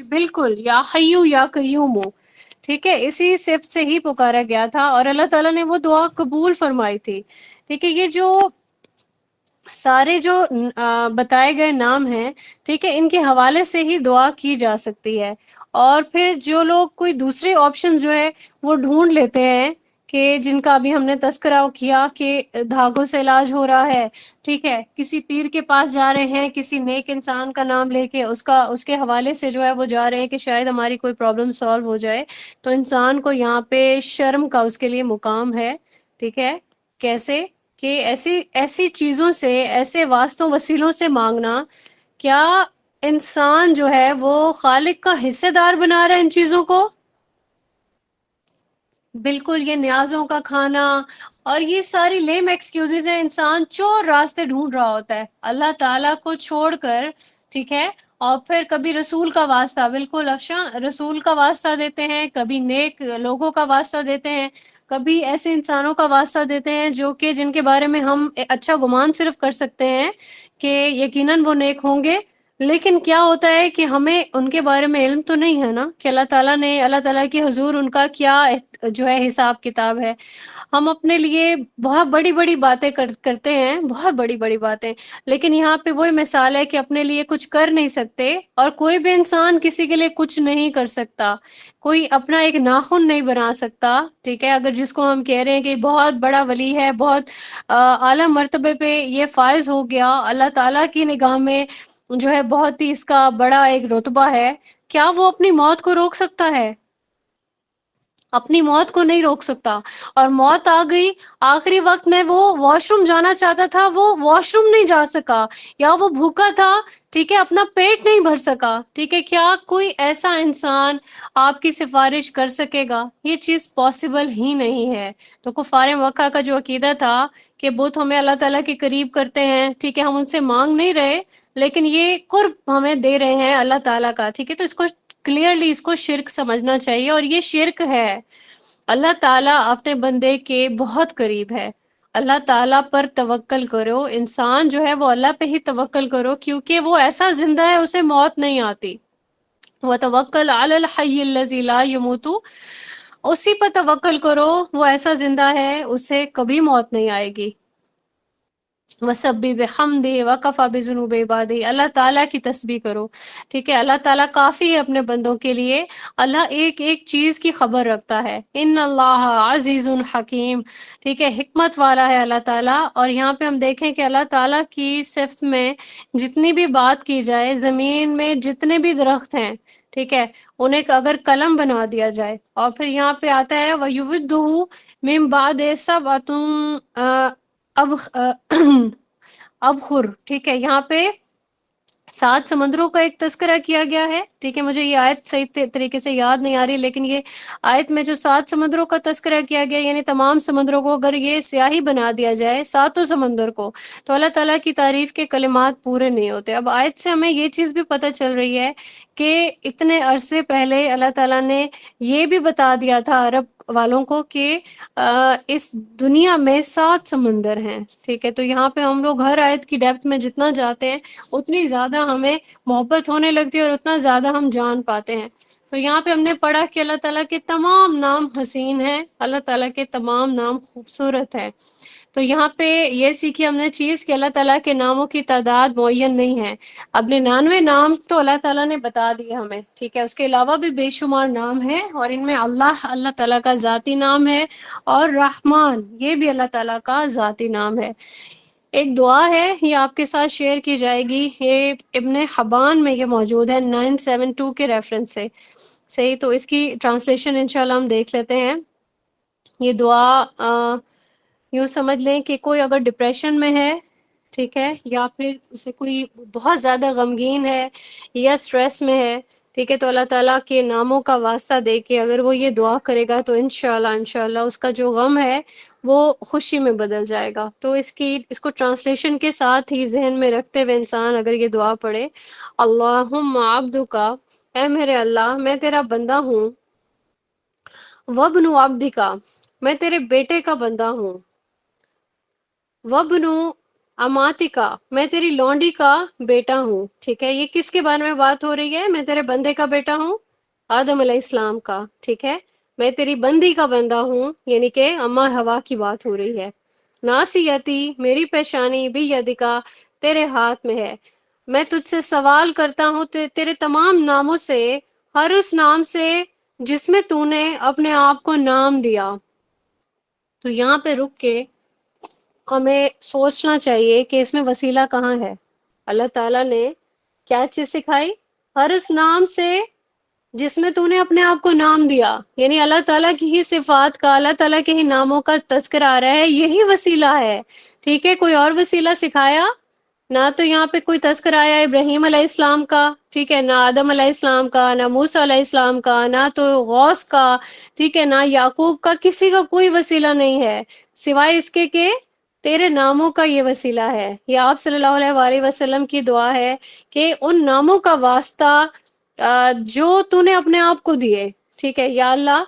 بالکل، یا حیو یا قیوم، ٹھیک ہے، اسی صفت سے ہی پکارا گیا تھا اور اللہ تعالیٰ نے وہ دعا قبول فرمائی تھی، ٹھیک ہے. یہ جو سارے جو بتائے گئے نام ہیں، ٹھیک ہے، ان کے حوالے سے ہی دعا کی جا سکتی ہے. اور پھر جو لوگ کوئی دوسرے آپشن جو ہے وہ ڈھونڈ لیتے ہیں کہ جن کا ابھی ہم نے تذکرہ کیا کہ دھاگوں سے علاج ہو رہا ہے، ٹھیک ہے، کسی پیر کے پاس جا رہے ہیں، کسی نیک انسان کا نام لے کے اس کے حوالے سے جو ہے وہ جا رہے ہیں کہ شاید ہماری کوئی پرابلم سالو ہو جائے. تو انسان کو یہاں پہ شرم کا اس کے لیے مقام ہے، ٹھیک ہے. کیسے کہ ایسی ایسی چیزوں سے، ایسے واسطوں وسیلوں سے مانگنا، کیا انسان جو ہے وہ خالق کا حصے دار بنا رہا ہے ان چیزوں کو؟ بالکل، یہ نیازوں کا کھانا اور یہ ساری لیم ایکسکیوزز ہیں. انسان چور راستے ڈھونڈ رہا ہوتا ہے اللہ تعالیٰ کو چھوڑ کر، ٹھیک ہے. اور پھر کبھی رسول کا واسطہ، بالکل افشاں، رسول کا واسطہ دیتے ہیں، کبھی نیک لوگوں کا واسطہ دیتے ہیں، کبھی ایسے انسانوں کا واسطہ دیتے ہیں جو کہ جن کے بارے میں ہم اچھا گمان صرف کر سکتے ہیں کہ یقیناً وہ نیک ہوں گے، لیکن کیا ہوتا ہے کہ ہمیں ان کے بارے میں علم تو نہیں ہے نا، کہ اللہ تعالیٰ کے حضور ان کا کیا جو ہے حساب کتاب ہے۔ ہم اپنے لیے بہت بڑی بڑی باتیں کرتے ہیں، بہت بڑی بڑی باتیں، لیکن یہاں پہ وہی مثال ہے کہ اپنے لیے کچھ کر نہیں سکتے، اور کوئی بھی انسان کسی کے لیے کچھ نہیں کر سکتا، کوئی اپنا ایک ناخن نہیں بنا سکتا، ٹھیک ہے؟ اگر جس کو ہم کہہ رہے ہیں کہ بہت بڑا ولی ہے، بہت اعلیٰ مرتبے پہ یہ فائز ہو گیا، اللہ تعالیٰ کی نگاہ میں جو ہے بہت ہی اس کا بڑا ایک رتبہ ہے، کیا وہ اپنی موت کو روک سکتا ہے؟ اپنی موت کو نہیں روک سکتا، اور موت آ گئی آخری وقت میں، وہ واش روم جانا چاہتا تھا، وہ واش روم نہیں جا سکا، یا وہ بھوکا تھا، ٹھیک ہے، اپنا پیٹ نہیں بھر سکا، ٹھیک ہے، کیا کوئی ایسا انسان آپ کی سفارش کر سکے گا؟ یہ چیز پاسبل ہی نہیں ہے۔ تو کفار مکہ کا جو عقیدہ تھا کہ بت ہمیں اللہ تعالیٰ کے قریب کرتے ہیں، ٹھیک ہے، ہم ان سے مانگ نہیں رہے، لیکن یہ قرب ہمیں دے رہے ہیں اللہ تعالیٰ کا، ٹھیک ہے، تو اس کو کلیئرلی اس کو شرک سمجھنا چاہیے، اور یہ شرک ہے۔ اللہ تعالیٰ اپنے بندے کے بہت قریب ہے، اللہ تعالیٰ پر توکل کرو، انسان جو ہے وہ اللہ پہ ہی توکل کرو، کیونکہ وہ ایسا زندہ ہے اسے موت نہیں آتی۔ وَتَوَكَّلْ عَلَى الْحَيِّ الَّذِي لَا يَمُوتُ، اسی پر توکل کرو، وہ ایسا زندہ ہے اسے کبھی موت نہیں آئے گی۔ وَسَبِّحْ بِحَمْدِهِ وَكَفَى بِذُنُوبِ عِبَادِهِ، اللہ تعالیٰ کی تسبیح کرو، ٹھیک ہے، اللہ تعالیٰ کافی ہے اپنے بندوں کے لیے، اللہ ایک ایک چیز کی خبر رکھتا ہے۔ ان اللہ عزیز حکیم، ٹھیک ہے، حکمت والا ہے اللہ تعالیٰ۔ اور یہاں پہ ہم دیکھیں کہ اللہ تعالیٰ کی صفت میں جتنی بھی بات کی جائے، زمین میں جتنے بھی درخت ہیں، ٹھیک ہے، انہیں اگر قلم بنا دیا جائے، اور پھر یہاں پہ آتا ہے وَيُوِدُّهُ مِن بَعْدِ سَبْعَةٍ ابخر، ٹھیک ہے، یہاں پہ 7 سمندروں کا ایک تذکرہ کیا گیا ہے، ٹھیک ہے، مجھے یہ آیت صحیح طریقے سے یاد نہیں آ رہی، لیکن یہ آیت میں جو 7 سمندروں کا تذکرہ کیا گیا، یعنی تمام سمندروں کو اگر یہ سیاہی بنا دیا جائے، 7 سمندر کو، تو اللہ تعالیٰ کی تعریف کے کلمات پورے نہیں ہوتے۔ اب آیت سے ہمیں یہ چیز بھی پتہ چل رہی ہے کہ اتنے عرصے پہلے اللہ تعالیٰ نے یہ بھی بتا دیا تھا عرب والوں کو کہ اس دنیا میں 7 سمندر ہیں، ٹھیک ہے، تو یہاں پہ ہم لوگ ہر آیت کی ڈیپتھ میں جتنا جاتے ہیں اتنی زیادہ ہمیں محبت ہونے لگتی ہے، اور اتنا زیادہ ہم جان پاتے ہیں۔ تو یہاں پہ ہم نے پڑھا کہ اللہ تعالیٰ کے تمام نام حسین ہیں، اللہ تعالیٰ کے تمام نام خوبصورت ہے۔ تو یہاں پہ یہ سیکھی ہم نے چیز کہ اللہ تعالیٰ کے ناموں کی تعداد معین نہیں ہے، اب 99 نام تو اللہ تعالیٰ نے بتا دیے ہمیں، ٹھیک ہے، اس کے علاوہ بھی بے شمار نام ہیں، اور ان میں اللہ تعالیٰ کا ذاتی نام ہے، اور رحمان یہ بھی اللہ تعالیٰ کا ذاتی نام ہے۔ ایک دعا ہے، یہ آپ کے ساتھ شیئر کی جائے گی، یہ ابن حبان میں یہ موجود ہے 972 کے ریفرنس سے، صحیح، تو اس کی ٹرانسلیشن انشاءاللہ ہم دیکھ لیتے ہیں۔ یہ دعا یوں سمجھ لیں کہ کوئی اگر ڈپریشن میں ہے، ٹھیک ہے، یا پھر اسے کوئی بہت زیادہ غمگین ہے یا سٹریس میں ہے، ٹھیک ہے، تو اللہ تعالیٰ کے ناموں کا واسطہ دے کے اگر وہ یہ دعا کرے گا تو انشاءاللہ اس کا جو غم ہے وہ خوشی میں بدل جائے گا۔ تو اس کو ٹرانسلیشن کے ساتھ ہی ذہن میں رکھتے ہوئے انسان اگر یہ دعا پڑھے، اللہم عبدک، اے میرے اللہ میں تیرا بندہ ہوں، وابن عبدک، میں تیرے بیٹے کا بندہ ہوں، وابن اماتکا، میں تیری لونڈی کا بیٹا ہوں، ٹھیک ہے، یہ کس کے بارے میں بات ہو رہی ہے؟ میں تیرے بندے کا بیٹا ہوں، آدم علیہ السلام کا، ٹھیک ہے، میں تیری بندی کا بندہ ہوں، یعنی کہ اما ہوا کی بات ہو رہی ہے، ناصیتی، میری پیشانی، بھی یدکا، تیرے ہاتھ میں ہے، میں تجھ سے سوال کرتا ہوں تیرے تمام ناموں سے، ہر اس نام سے جس میں تو نے اپنے آپ کو نام دیا۔ تو یہاں پہ رک کے ہمیں سوچنا چاہیے کہ اس میں وسیلہ کہاں ہے۔ اللہ تعالیٰ نے کیا چیز سکھائی؟ ہر اس نام سے جس میں تو نے اپنے آپ کو نام دیا، یعنی اللہ تعالیٰ کی ہی صفات کا، اللہ تعالیٰ کے ہی ناموں کا تذکرہ آ رہا ہے، یہی وسیلہ ہے، ٹھیک ہے، کوئی اور وسیلہ سکھایا نہ، تو یہاں پہ کوئی تذکرہ آیا ابراہیم علیہ السلام کا، ٹھیک ہے، نہ آدم علیہ السلام کا، نہ موسیٰ علیہ السلام کا، نہ تو غوث کا، ٹھیک ہے، نہ یعقوب کا، کسی کا کوئی وسیلہ نہیں ہے سوائے اس کے کہ تیرے ناموں کا یہ وسیلہ ہے۔ یہ آپ صلی اللہ علیہ وآلہ وسلم کی دعا ہے کہ ان ناموں کا واسطہ جو تو نے اپنے آپ کو دیے، ٹھیک ہے، یا اللہ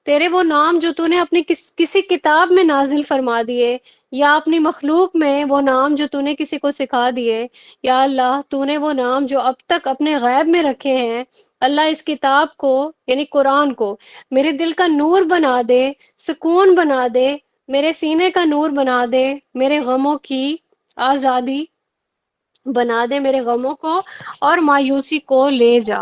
تیرے وہ نام جو تو نے اپنی کسی کتاب میں نازل فرما دیے، یا اپنی مخلوق میں وہ نام جو تو نے کسی کو سکھا دیے، یا اللہ تو نے وہ نام جو اب تک اپنے غیب میں رکھے ہیں، اللہ اس کتاب کو یعنی قرآن کو میرے دل کا نور بنا دے، سکون بنا دے، میرے سینے کا نور بنا دے، میرے غموں کی آزادی بنا دے، میرے غموں کو اور مایوسی کو لے جا۔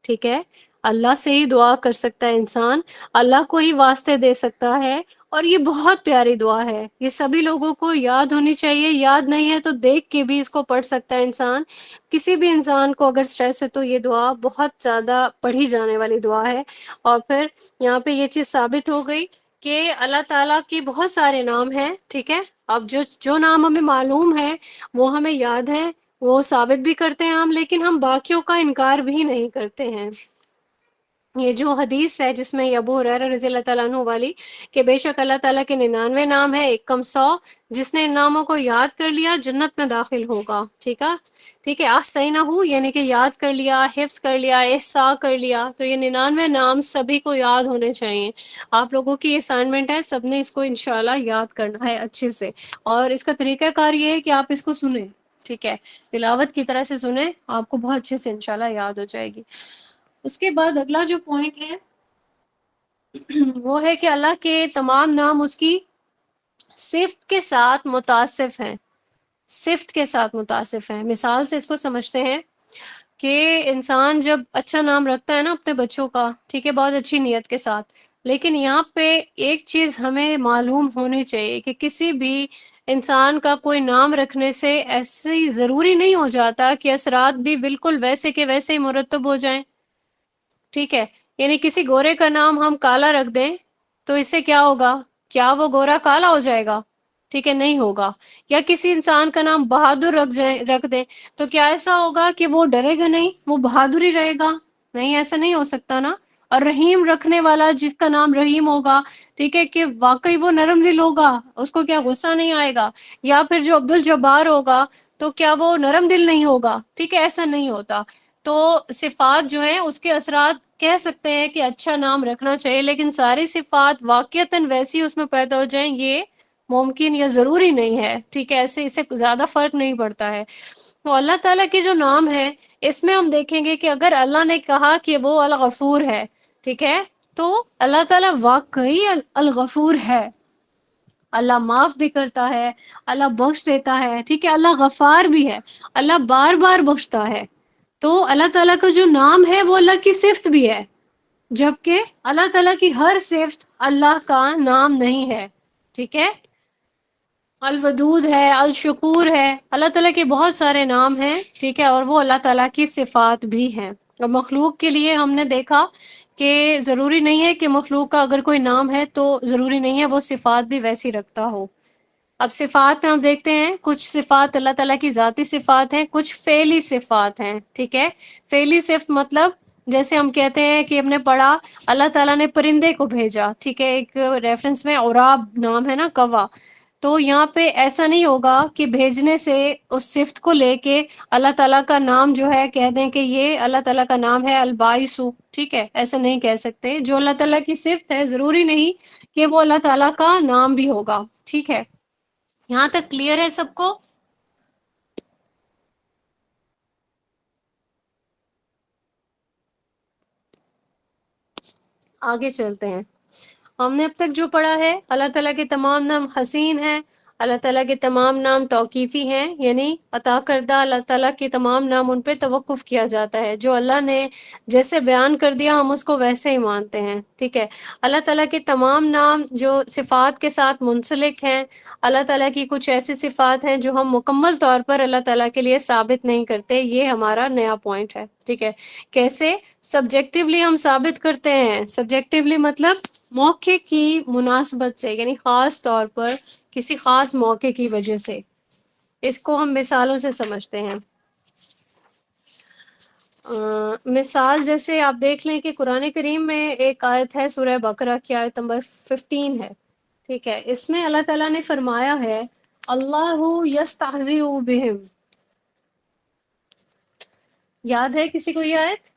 ٹھیک ہے، اللہ سے ہی دعا کر سکتا ہے انسان، اللہ کو ہی واسطے دے سکتا ہے، اور یہ بہت پیاری دعا ہے، یہ سبھی لوگوں کو یاد ہونی چاہیے، یاد نہیں ہے تو دیکھ کے بھی اس کو پڑھ سکتا ہے انسان۔ کسی بھی انسان کو اگر سٹریس ہے تو یہ دعا بہت زیادہ پڑھی جانے والی دعا ہے۔ اور پھر یہاں پہ یہ چیز ثابت ہو گئی کہ اللہ تعالیٰ کی بہت سارے نام ہیں، ٹھیک ہے، اب جو نام ہمیں معلوم ہے وہ ہمیں یاد ہے، وہ ثابت بھی کرتے ہیں ہم، لیکن ہم باقیوں کا انکار بھی نہیں کرتے ہیں۔ یہ جو حدیث ہے جس میں یہ ابو ہریرہ رضی اللہ تعالیٰ عنہ والی، کہ بے شک اللہ تعالیٰ کے 99 نام ہے، ایک کم 100، جس نے ان ناموں کو یاد کر لیا جنت میں داخل ہوگا۔ ٹھیک ہے، ٹھیک ہے، آستینہ ہو یعنی کہ یاد کر لیا، حفظ کر لیا، احصاء کر لیا، تو یہ 99 نام سبھی کو یاد ہونے چاہیے۔ آپ لوگوں کی اسائنمنٹ ہے، سب نے اس کو انشاءاللہ یاد کرنا ہے اچھے سے، اور اس کا طریقہ کار یہ ہے کہ آپ اس کو سنیں، ٹھیک ہے، تلاوت کی طرح سے سنیں، آپ کو بہت اچھے سے انشاءاللہ یاد ہو جائے گی۔ اس کے بعد اگلا جو پوائنٹ ہے وہ ہے کہ اللہ کے تمام نام اس کی صفت کے ساتھ متصف ہیں، صفت کے ساتھ متصف ہیں۔ مثال سے اس کو سمجھتے ہیں کہ انسان جب اچھا نام رکھتا ہے نا اپنے بچوں کا، ٹھیک ہے، بہت اچھی نیت کے ساتھ، لیکن یہاں پہ ایک چیز ہمیں معلوم ہونی چاہیے کہ کسی بھی انسان کا کوئی نام رکھنے سے ایسی ضروری نہیں ہو جاتا کہ اثرات بھی بالکل ویسے کے ویسے ہی مرتب ہو جائیں۔ ٹھیک ہے، یعنی کسی گورے کا نام ہم کالا رکھ دیں تو اس سے کیا ہوگا؟ کیا وہ گورا کالا ہو جائے گا؟ ٹھیک ہے، نہیں ہوگا۔ یا کسی انسان کا نام بہادر رکھ دیں تو کیا ایسا ہوگا کہ وہ ڈرے گا؟ نہیں، وہ بہادر ہی رہے گا؟ نہیں، ایسا نہیں ہو سکتا نا۔ اور رحیم رکھنے والا جس کا نام رحیم ہوگا، ٹھیک ہے، کہ واقعی وہ نرم دل ہوگا، اس کو کیا غصہ نہیں آئے گا؟ یا پھر جو عبد الجبار ہوگا تو کیا وہ نرم دل نہیں ہوگا؟ ٹھیک ہے، ایسا نہیں ہوتا۔ تو صفات جو ہے اس کے اثرات کہہ سکتے ہیں کہ اچھا نام رکھنا چاہیے، لیکن ساری صفات واقعتاً ویسی اس میں پیدا ہو جائیں یہ ممکن یا ضروری نہیں ہے۔ ٹھیک ہے، ایسے اسے زیادہ فرق نہیں پڑتا ہے۔ تو اللہ تعالیٰ کے جو نام ہے اس میں ہم دیکھیں گے کہ اگر اللہ نے کہا کہ وہ الغفور ہے، ٹھیک ہے، تو اللہ تعالیٰ واقعی الغفور ہے، اللہ معاف بھی کرتا ہے، اللہ بخش دیتا ہے، ٹھیک ہے، اللہ غفار بھی ہے، اللہ بار بار بخشتا ہے۔ تو اللہ تعالیٰ کا جو نام ہے وہ اللہ کی صفت بھی ہے، جبکہ اللہ تعالیٰ کی ہر صفت اللہ کا نام نہیں ہے۔ ٹھیک ہے، الودود ہے، الشکور ہے، اللہ تعالیٰ کے بہت سارے نام ہیں، ٹھیک ہے، اور وہ اللہ تعالیٰ کی صفات بھی ہیں۔ اور مخلوق کے لیے ہم نے دیکھا کہ ضروری نہیں ہے کہ مخلوق کا اگر کوئی نام ہے تو ضروری نہیں ہے وہ صفات بھی ویسی رکھتا ہو۔ اب صفات میں ہم دیکھتے ہیں کچھ صفات اللہ تعالیٰ کی ذاتی صفات ہیں، کچھ فعلی صفات ہیں۔ ٹھیک ہے، فعلی صفت مطلب جیسے ہم کہتے ہیں کہ ہم نے پڑھا اللہ تعالیٰ نے پرندے کو بھیجا، ٹھیک ہے، ایک ریفرنس میں عراب نام ہے نا، کوا، تو یہاں پہ ایسا نہیں ہوگا کہ بھیجنے سے اس صفت کو لے کے اللہ تعالیٰ کا نام جو ہے کہہ دیں کہ یہ اللہ تعالیٰ کا نام ہے البائسو، ٹھیک ہے، ایسا نہیں کہہ سکتے۔ جو اللہ تعالیٰ کی صفت ہے ضروری نہیں کہ وہ اللہ تعالیٰ کا نام بھی ہوگا۔ ٹھیک ہے، یہاں تک کلیئر ہے سب کو؟ آگے چلتے ہیں۔ ہم نے اب تک جو پڑھا ہے اللہ تعالیٰ کے تمام نام حسین ہیں، اللہ تعالیٰ کے تمام نام توقیفی ہیں، یعنی عطا کردہ اللہ تعالیٰ کے تمام نام ان پہ توقف کیا جاتا ہے، جو اللہ نے جیسے بیان کر دیا ہم اس کو ویسے ہی مانتے ہیں۔ ٹھیک ہے، اللہ تعالیٰ کے تمام نام جو صفات کے ساتھ منسلک ہیں، اللہ تعالیٰ کی کچھ ایسی صفات ہیں جو ہم مکمل طور پر اللہ تعالیٰ کے لیے ثابت نہیں کرتے، یہ ہمارا نیا پوائنٹ ہے۔ ٹھیک ہے، کیسے؟ سبجیکٹیولی ہم ثابت کرتے ہیں، سبجیکٹیولی مطلب موقع کی مناسبت سے، یعنی خاص طور پر کسی خاص موقع کی وجہ سے۔ اس کو ہم مثالوں سے سمجھتے ہیں۔ مثال جیسے آپ دیکھ لیں کہ قرآن کریم میں ایک آیت ہے سورہ بقرہ کی آیت نمبر 15 ہے، ٹھیک ہے، اس میں اللہ تعالیٰ نے فرمایا ہے اللہ یستہزئ بہم۔ یاد ہے کسی کو یہ آیت؟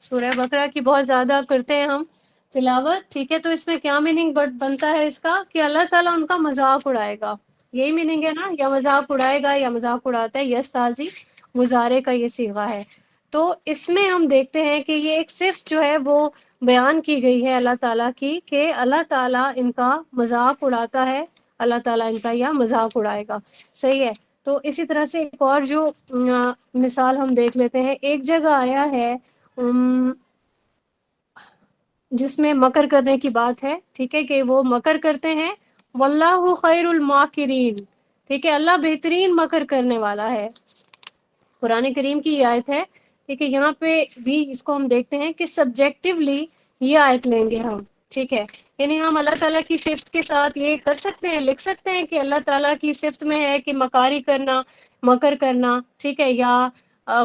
سورہ بقرہ کی بہت زیادہ کرتے ہیں ہم تلاوت، ٹھیک ہے، تو اس میں کیا میننگ بنتا ہے اس کا کہ اللہ تعالیٰ ان کا مذاق اڑائے گا، یہی میننگ ہے نا، یا مذاق اڑائے گا یا مذاق اڑاتا ہے، یس تازی مظاہرے کا یہ صیغہ ہے۔ تو اس میں ہم دیکھتے ہیں کہ یہ ایک صفت جو ہے وہ بیان کی گئی ہے اللہ تعالیٰ کی، کہ اللہ تعالیٰ ان کا مذاق اڑاتا ہے، اللہ تعالیٰ ان کا یا مذاق اڑائے گا، صحیح ہے۔ تو اسی طرح سے ایک اور جو مثال ہم دیکھ لیتے ہیں، ایک جگہ آیا ہے جس میں مکر کرنے کی بات ہے، ٹھیک ہے، کہ وہ مکر کرتے ہیں، واللہ خیر الماکرین، ٹھیک ہے، اللہ بہترین مکر کرنے والا ہے، قرآن کریم کی یہ آیت ہے، ٹھیک ہے۔ یہاں پہ بھی اس کو ہم دیکھتے ہیں کہ سبجیکٹیولی یہ آیت لیں گے ہم، ٹھیک ہے، یعنی ہم اللہ تعالیٰ کی صفت کے ساتھ یہ کر سکتے ہیں، لکھ سکتے ہیں کہ اللہ تعالیٰ کی صفت میں ہے کہ مکاری کرنا، مکر کرنا، ٹھیک ہے، یا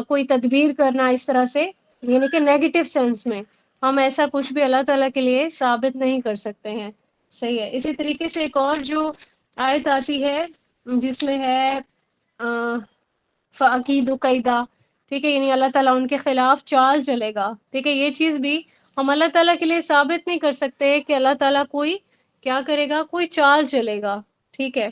کوئی تدبیر کرنا اس طرح سے، یعنی کہ نیگیٹو سینس میں ہم ایسا کچھ بھی اللہ تعالیٰ کے لیے ثابت نہیں کر سکتے ہیں، صحیح ہے۔ اسی طریقے سے ایک اور جو آیت آتی ہے جس میں ہے فَأَكِيدُ كَيْدًا، ٹھیک ہے، یعنی اللہ تعالیٰ ان کے خلاف چال چلے گا، ٹھیک ہے، یہ چیز بھی ہم اللہ تعالیٰ کے لیے ثابت نہیں کر سکتے کہ اللہ تعالیٰ کوئی کیا کرے گا، کوئی چال چلے گا، ٹھیک ہے۔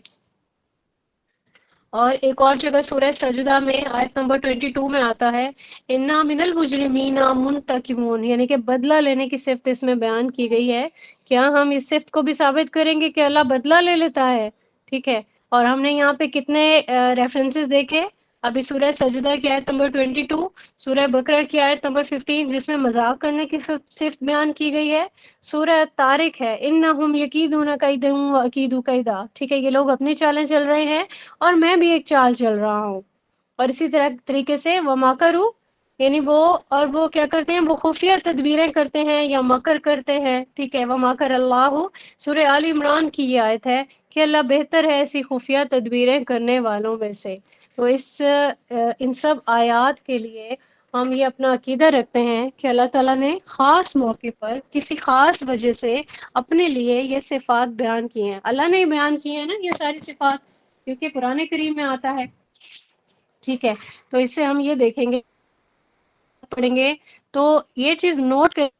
اور ایک اور جگہ سورہ سجدہ میں آیت نمبر 22 میں آتا ہے اِنَّا مِنَ الْمُجْرِمِينَ مُنْتَقِمُونَ، یعنی کہ بدلہ لینے کی صفت اس میں بیان کی گئی ہے۔ کیا ہم اس صفت کو بھی ثابت کریں گے کہ اللہ بدلہ لے لیتا ہے، ٹھیک ہے، اور ہم نے یہاں پہ کتنے ریفرنسز دیکھے، ابھی سورہ سجدہ کی آیت نمبر 22، سورہ بقرہ کی آیت نمبر 15 جس میں مذاق کرنے کی صفت بیان کی گئی ہے، سورہ طارق ہے اِنَّهُمْ يَكِيدُونَ كَيْدًا وَأَكِيدُ كَيْدًا، ٹھیک ہے، یہ لوگ اپنی چالیں چل رہے ہیں اور میں بھی ایک چال چل رہا ہوں۔ اور اسی طریقے سے وَمَكَرُوا، یعنی وہ کیا کرتے ہیں، وہ خفیہ تدبیریں کرتے ہیں یا مکر کرتے ہیں، ٹھیک ہے، وَمَكَرَ اللَّهُ، سورہ آل عمران کی یہ آیت ہے کہ اللہ بہتر ہے ایسی خفیہ تدبیریں کرنے والوں میں سے۔ تو ان سب آیات کے لیے ہم یہ اپنا عقیدہ رکھتے ہیں کہ اللہ تعالیٰ نے خاص موقع پر کسی خاص وجہ سے اپنے لیے یہ صفات بیان کی ہیں، اللہ نے ہی بیان کی ہیں نا یہ ساری صفات، کیونکہ قرآن کریم میں آتا ہے، ٹھیک ہے۔ تو اس سے ہم یہ دیکھیں گے، پڑھیں گے تو یہ چیز نوٹ کر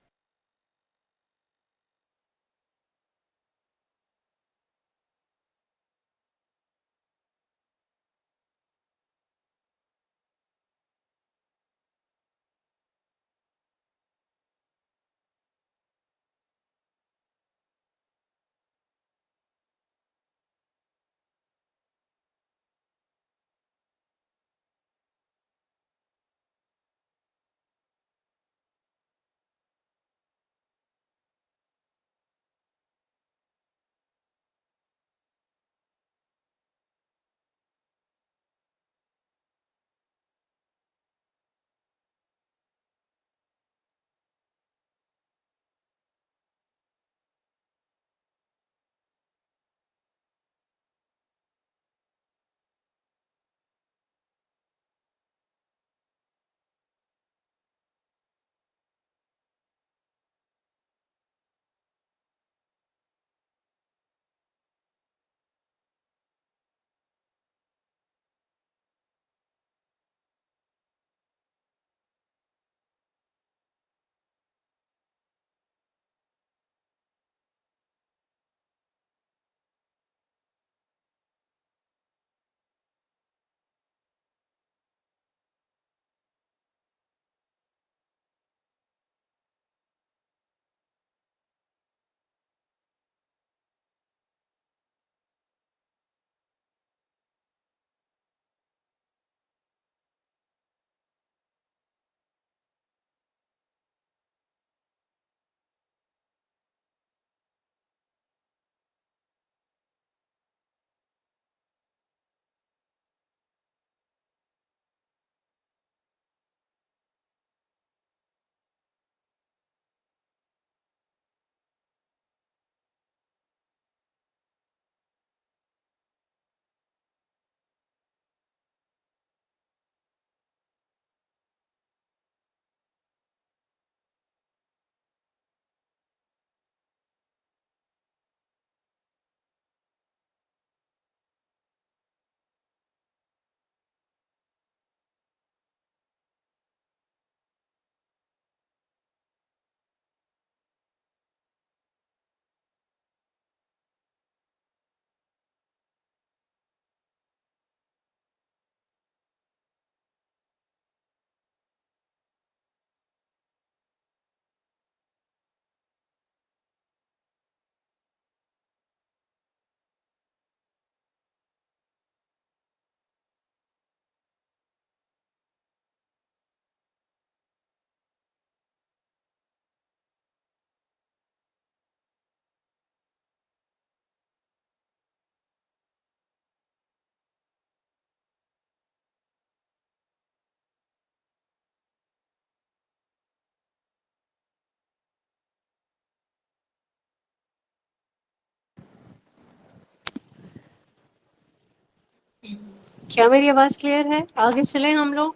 کیا میری آواز کلیئر ہے؟ آگے چلیں ہم لوگ.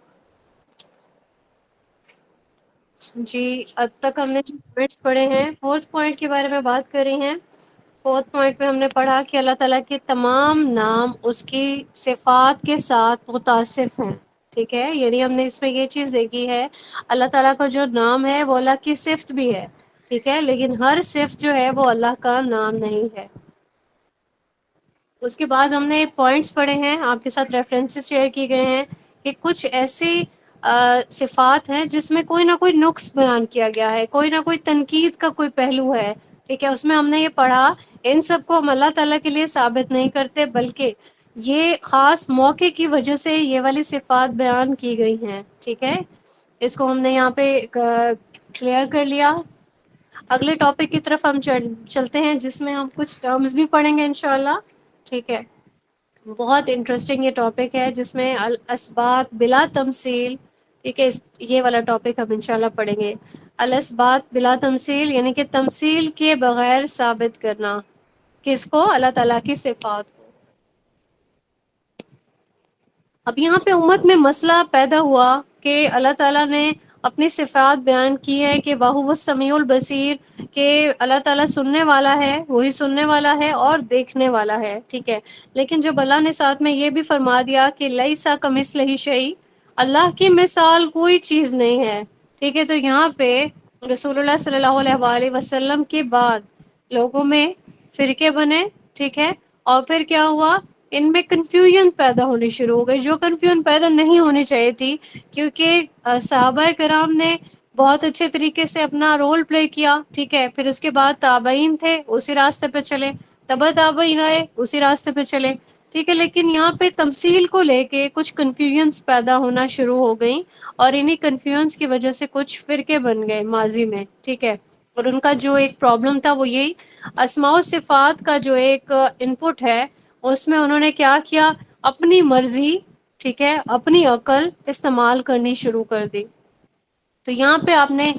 جی اب تک ہم نے جو پوائنٹس پڑھے ہیں، فورتھ پوائنٹ کے بارے میں بات کر رہی ہیں. فورتھ پوائنٹ میں ہم نے پڑھا کہ اللہ تعالیٰ کے تمام نام اس کی صفات کے ساتھ متصف ہیں. ٹھیک ہے، یعنی ہم نے اس میں یہ چیز دیکھی ہے، اللہ تعالیٰ کا جو نام ہے وہ اللہ کی صفت بھی ہے. ٹھیک ہے، لیکن ہر صفت جو ہے وہ اللہ کا نام نہیں ہے. اس کے بعد ہم نے پوائنٹس پڑھے ہیں، آپ کے ساتھ ریفرنسز شیئر کیے گئے ہیں کہ کچھ ایسی صفات ہیں جس میں کوئی نہ کوئی نقص بیان کیا گیا ہے، کوئی نہ کوئی تنقید کا کوئی پہلو ہے. ٹھیک ہے، اس میں ہم نے یہ پڑھا ان سب کو ہم اللہ تعالیٰ کے لیے ثابت نہیں کرتے، بلکہ یہ خاص موقع کی وجہ سے یہ والی صفات بیان کی گئی ہیں. ٹھیک ہے، اس کو ہم نے یہاں پہ کلیئر کر لیا. اگلے ٹاپک کی طرف ہم چلتے ہیں، جس میں ہم کچھ ٹرمز بھی پڑھیں گے انشاءاللہ. ٹھیک ہے، بہت انٹرسٹنگ یہ ٹاپک ہے جس میں الاسبات بلا تمثیل. ٹھیک ہے، یہ والا ٹاپک ہم انشاءاللہ پڑھیں گے. الاسبات بلا تمثیل یعنی کہ تمثیل کے بغیر ثابت کرنا. کس کو؟ اللہ تعالیٰ کی صفات کو. اب یہاں پہ امت میں مسئلہ پیدا ہوا کہ اللہ تعالیٰ نے اپنی صفات بیان کی ہے کہ وَهُوَ السَّمِيعُ الْبَصِيرُ، کہ اللہ تعالیٰ سننے والا ہے، وہی سننے والا ہے اور دیکھنے والا ہے. ٹھیک ہے، لیکن جب اللہ نے ساتھ میں یہ بھی فرما دیا کہ لَيْسَ كَمِثْلِهِ شَيْءٌ، اللہ کی مثال کوئی چیز نہیں ہے. ٹھیک ہے، تو یہاں پہ رسول اللہ صلی اللہ علیہ وآلہ وسلم کے بعد لوگوں میں فرقے بنے. ٹھیک ہے، اور پھر کیا ہوا، ان میں کنفیوژن پیدا ہونی شروع ہو گئی، جو کنفیوژن پیدا نہیں ہونی چاہیے تھی، کیونکہ صحابہ کرام نے بہت اچھے طریقے سے اپنا رول پلے کیا. ٹھیک ہے، پھر اس کے بعد تابعین تھے، اسی راستے پہ چلے، تبع تابعین آئے، اسی راستے پہ چلے. ٹھیک ہے، لیکن یہاں پہ تمثیل کو لے کے کچھ کنفیوژنس پیدا ہونا شروع ہو گئیں، اور انہی کنفیوژنس کی وجہ سے کچھ فرقے بن گئے ماضی میں. ٹھیک ہے، اور ان کا جو ایک پرابلم تھا وہ یہی اسماء و صفات کا جو ایک ان پٹ ہے، اس میں انہوں نے کیا کیا، اپنی مرضی، ٹھیک ہے، اپنی عقل استعمال کرنی شروع کر دی. تو یہاں پہ آپ نے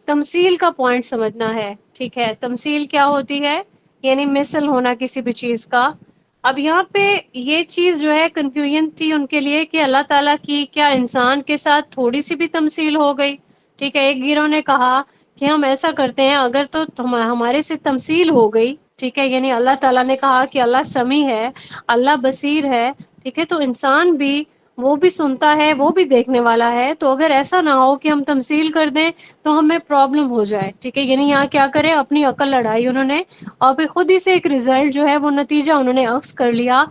تمثیل کا پوائنٹ سمجھنا ہے. ٹھیک ہے، تمثیل کیا ہوتی ہے، یعنی مثل ہونا کسی بھی چیز کا. اب یہاں پہ یہ چیز جو ہے کنفیوژن تھی ان کے لیے کہ اللہ تعالیٰ کی کیا انسان کے ساتھ تھوڑی سی بھی تمثیل ہو گئی. ٹھیک ہے، ایک گروہ نے کہا کہ ہم ایسا کرتے ہیں، اگر تو ہمارے سے تمثیل ہو گئی، ٹھیک ہے، یعنی اللہ تعالیٰ نے کہا کہ اللہ سمیع ہے، اللہ بصیر ہے. ٹھیک ہے، تو انسان بھی، وہ بھی سنتا ہے، وہ بھی دیکھنے والا ہے، تو اگر ایسا نہ ہو کہ ہم تمثیل کر دیں تو ہمیں پرابلم ہو جائے. ٹھیک ہے، یعنی یہاں کیا کریں، اپنی عقل لڑائی انہوں نے، اور پھر خود ہی سے ایک رزلٹ جو ہے وہ نتیجہ انہوں نے اخذ کر لیا.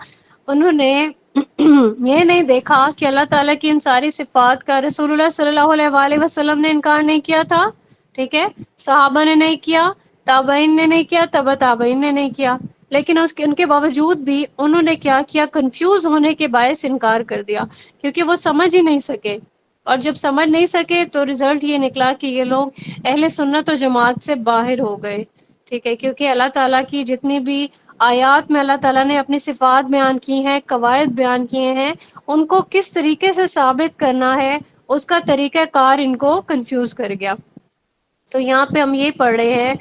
انہوں نے یہ نہیں دیکھا کہ اللہ تعالیٰ کی ان ساری صفات کا رسول اللہ صلی اللہ علیہ وآلہ وسلم نے انکار نہیں کیا تھا. ٹھیک ہے، صحابہ نے نہیں کیا، تابعین نے نہیں کیا، تبع تابعین نے نہیں کیا، لیکن ان کے باوجود بھی انہوں نے کیا کیا، کنفیوز ہونے کے باعث انکار کر دیا، کیونکہ وہ سمجھ ہی نہیں سکے. اور جب سمجھ نہیں سکے تو رزلٹ یہ نکلا کہ یہ لوگ اہل سنت و جماعت سے باہر ہو گئے. ٹھیک ہے، کیونکہ اللہ تعالیٰ کی جتنی بھی آیات میں اللہ تعالیٰ نے اپنی صفات بیان کی ہیں، قواعد بیان کیے ہیں، ان کو کس طریقے سے ثابت کرنا ہے، اس کا طریقہ کار ان کو کنفیوز کر گیا. تو یہاں پہ ہم یہ پڑھ رہے ہیں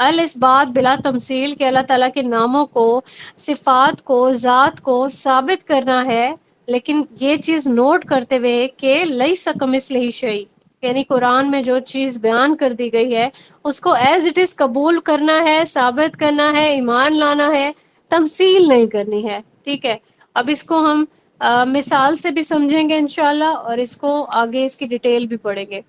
الاسبات بلا تمثیل، کہ اللہ تعالیٰ کے ناموں کو، صفات کو، ذات کو ثابت کرنا ہے، لیکن یہ چیز نوٹ کرتے ہوئے کہ لیس کمثلہ شیء، یعنی قرآن میں جو چیز بیان کر دی گئی ہے اس کو ایز اٹ از قبول کرنا ہے، ثابت کرنا ہے، ایمان لانا ہے، تمثیل نہیں کرنی ہے. ٹھیک ہے، اب اس کو ہم مثال سے بھی سمجھیں گے انشاءاللہ، اور اس کو آگے اس کی ڈیٹیل بھی پڑھیں گے.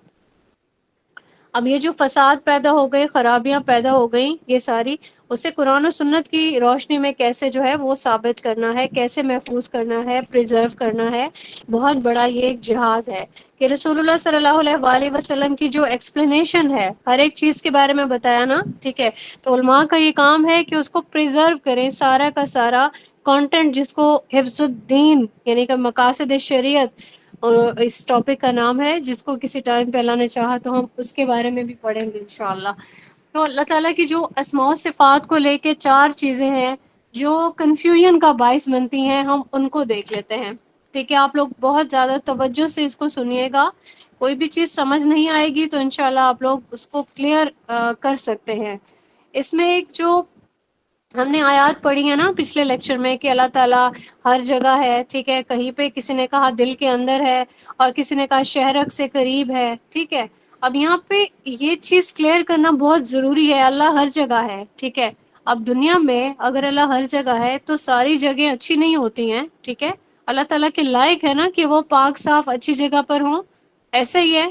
اب یہ جو فساد پیدا ہو گئے، خرابیاں پیدا ہو گئیں، یہ ساری اسے قرآن و سنت کی روشنی میں کیسے جو ہے وہ ثابت کرنا ہے، کیسے محفوظ کرنا ہے، پریزرو کرنا ہے، بہت بڑا یہ ایک جہاد ہے. کہ رسول اللہ صلی اللہ علیہ وآلہ وسلم کی جو ایکسپلینیشن ہے، ہر ایک چیز کے بارے میں بتایا نا. ٹھیک ہے، تو علماء کا یہ کام ہے کہ اس کو پریزرو کریں، سارا کا سارا کانٹینٹ، جس کو حفظ الدین یعنی کہ مقاصد شریعت اور اس ٹاپک کا نام ہے، جس کو کسی ٹائم پہ اللہ نے چاہا تو ہم اس کے بارے میں بھی پڑھیں گے انشاءاللہ. تو اللہ تعالیٰ کی جو اسماء و صفات کو لے کے چار چیزیں ہیں جو کنفیوژن کا باعث بنتی ہیں، ہم ان کو دیکھ لیتے ہیں. ٹھیک ہے، آپ لوگ بہت زیادہ توجہ سے اس کو سنیے گا، کوئی بھی چیز سمجھ نہیں آئے گی تو انشاءاللہ آپ لوگ اس کو کلیئر کر سکتے ہیں. اس میں ایک جو ہم نے آیات پڑھی ہے نا پچھلے لیکچر میں کہ اللہ تعالیٰ ہر جگہ ہے، ٹھیک ہے، کہیں پہ کسی نے کہا دل کے اندر ہے، اور کسی نے کہا شہرک سے قریب ہے، ٹھیک ہے۔ اب یہاں پہ یہ چیز کلیئر کرنا بہت ضروری ہے، اللہ ہر جگہ ہے، ٹھیک ہے۔ اب دنیا میں اگر اللہ ہر جگہ ہے تو ساری جگہیں اچھی نہیں ہوتی ہیں، ٹھیک ہے۔ اللہ تعالیٰ کے لائق ہے نا کہ وہ پاک صاف اچھی جگہ پر ہوں، ایسا ہی ہے۔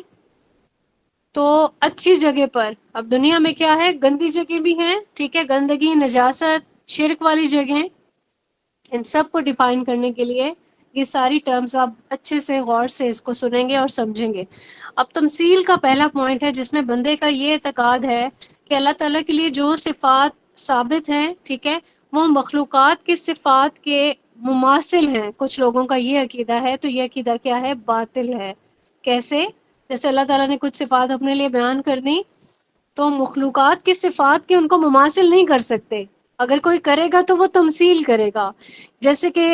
تو اچھی جگہ پر، اب دنیا میں کیا ہے، گندی جگہ بھی ہیں، ٹھیک ہے، گندگی، نجاست، شرک والی جگہیں، ان سب کو ڈیفائن کرنے کے لیے یہ ساری ٹرمز آپ اچھے سے غور سے اس کو سنیں گے اور سمجھیں گے۔ اب تمثیل کا پہلا پوائنٹ ہے جس میں بندے کا یہ اعتقاد ہے کہ اللہ تعالیٰ کے لیے جو صفات ثابت ہیں، ٹھیک ہے، وہ مخلوقات کی صفات کے مماثل ہیں۔ کچھ لوگوں کا یہ عقیدہ ہے، تو یہ عقیدہ کیا ہے، باطل ہے۔ کیسے؟ جیسے اللہ تعالیٰ نے کچھ صفات اپنے لیے بیان کر دی، تو مخلوقات کی صفات کے ان کو مماثل نہیں کر سکتے۔ اگر کوئی کرے گا تو وہ تمثیل کرے گا۔ جیسے کہ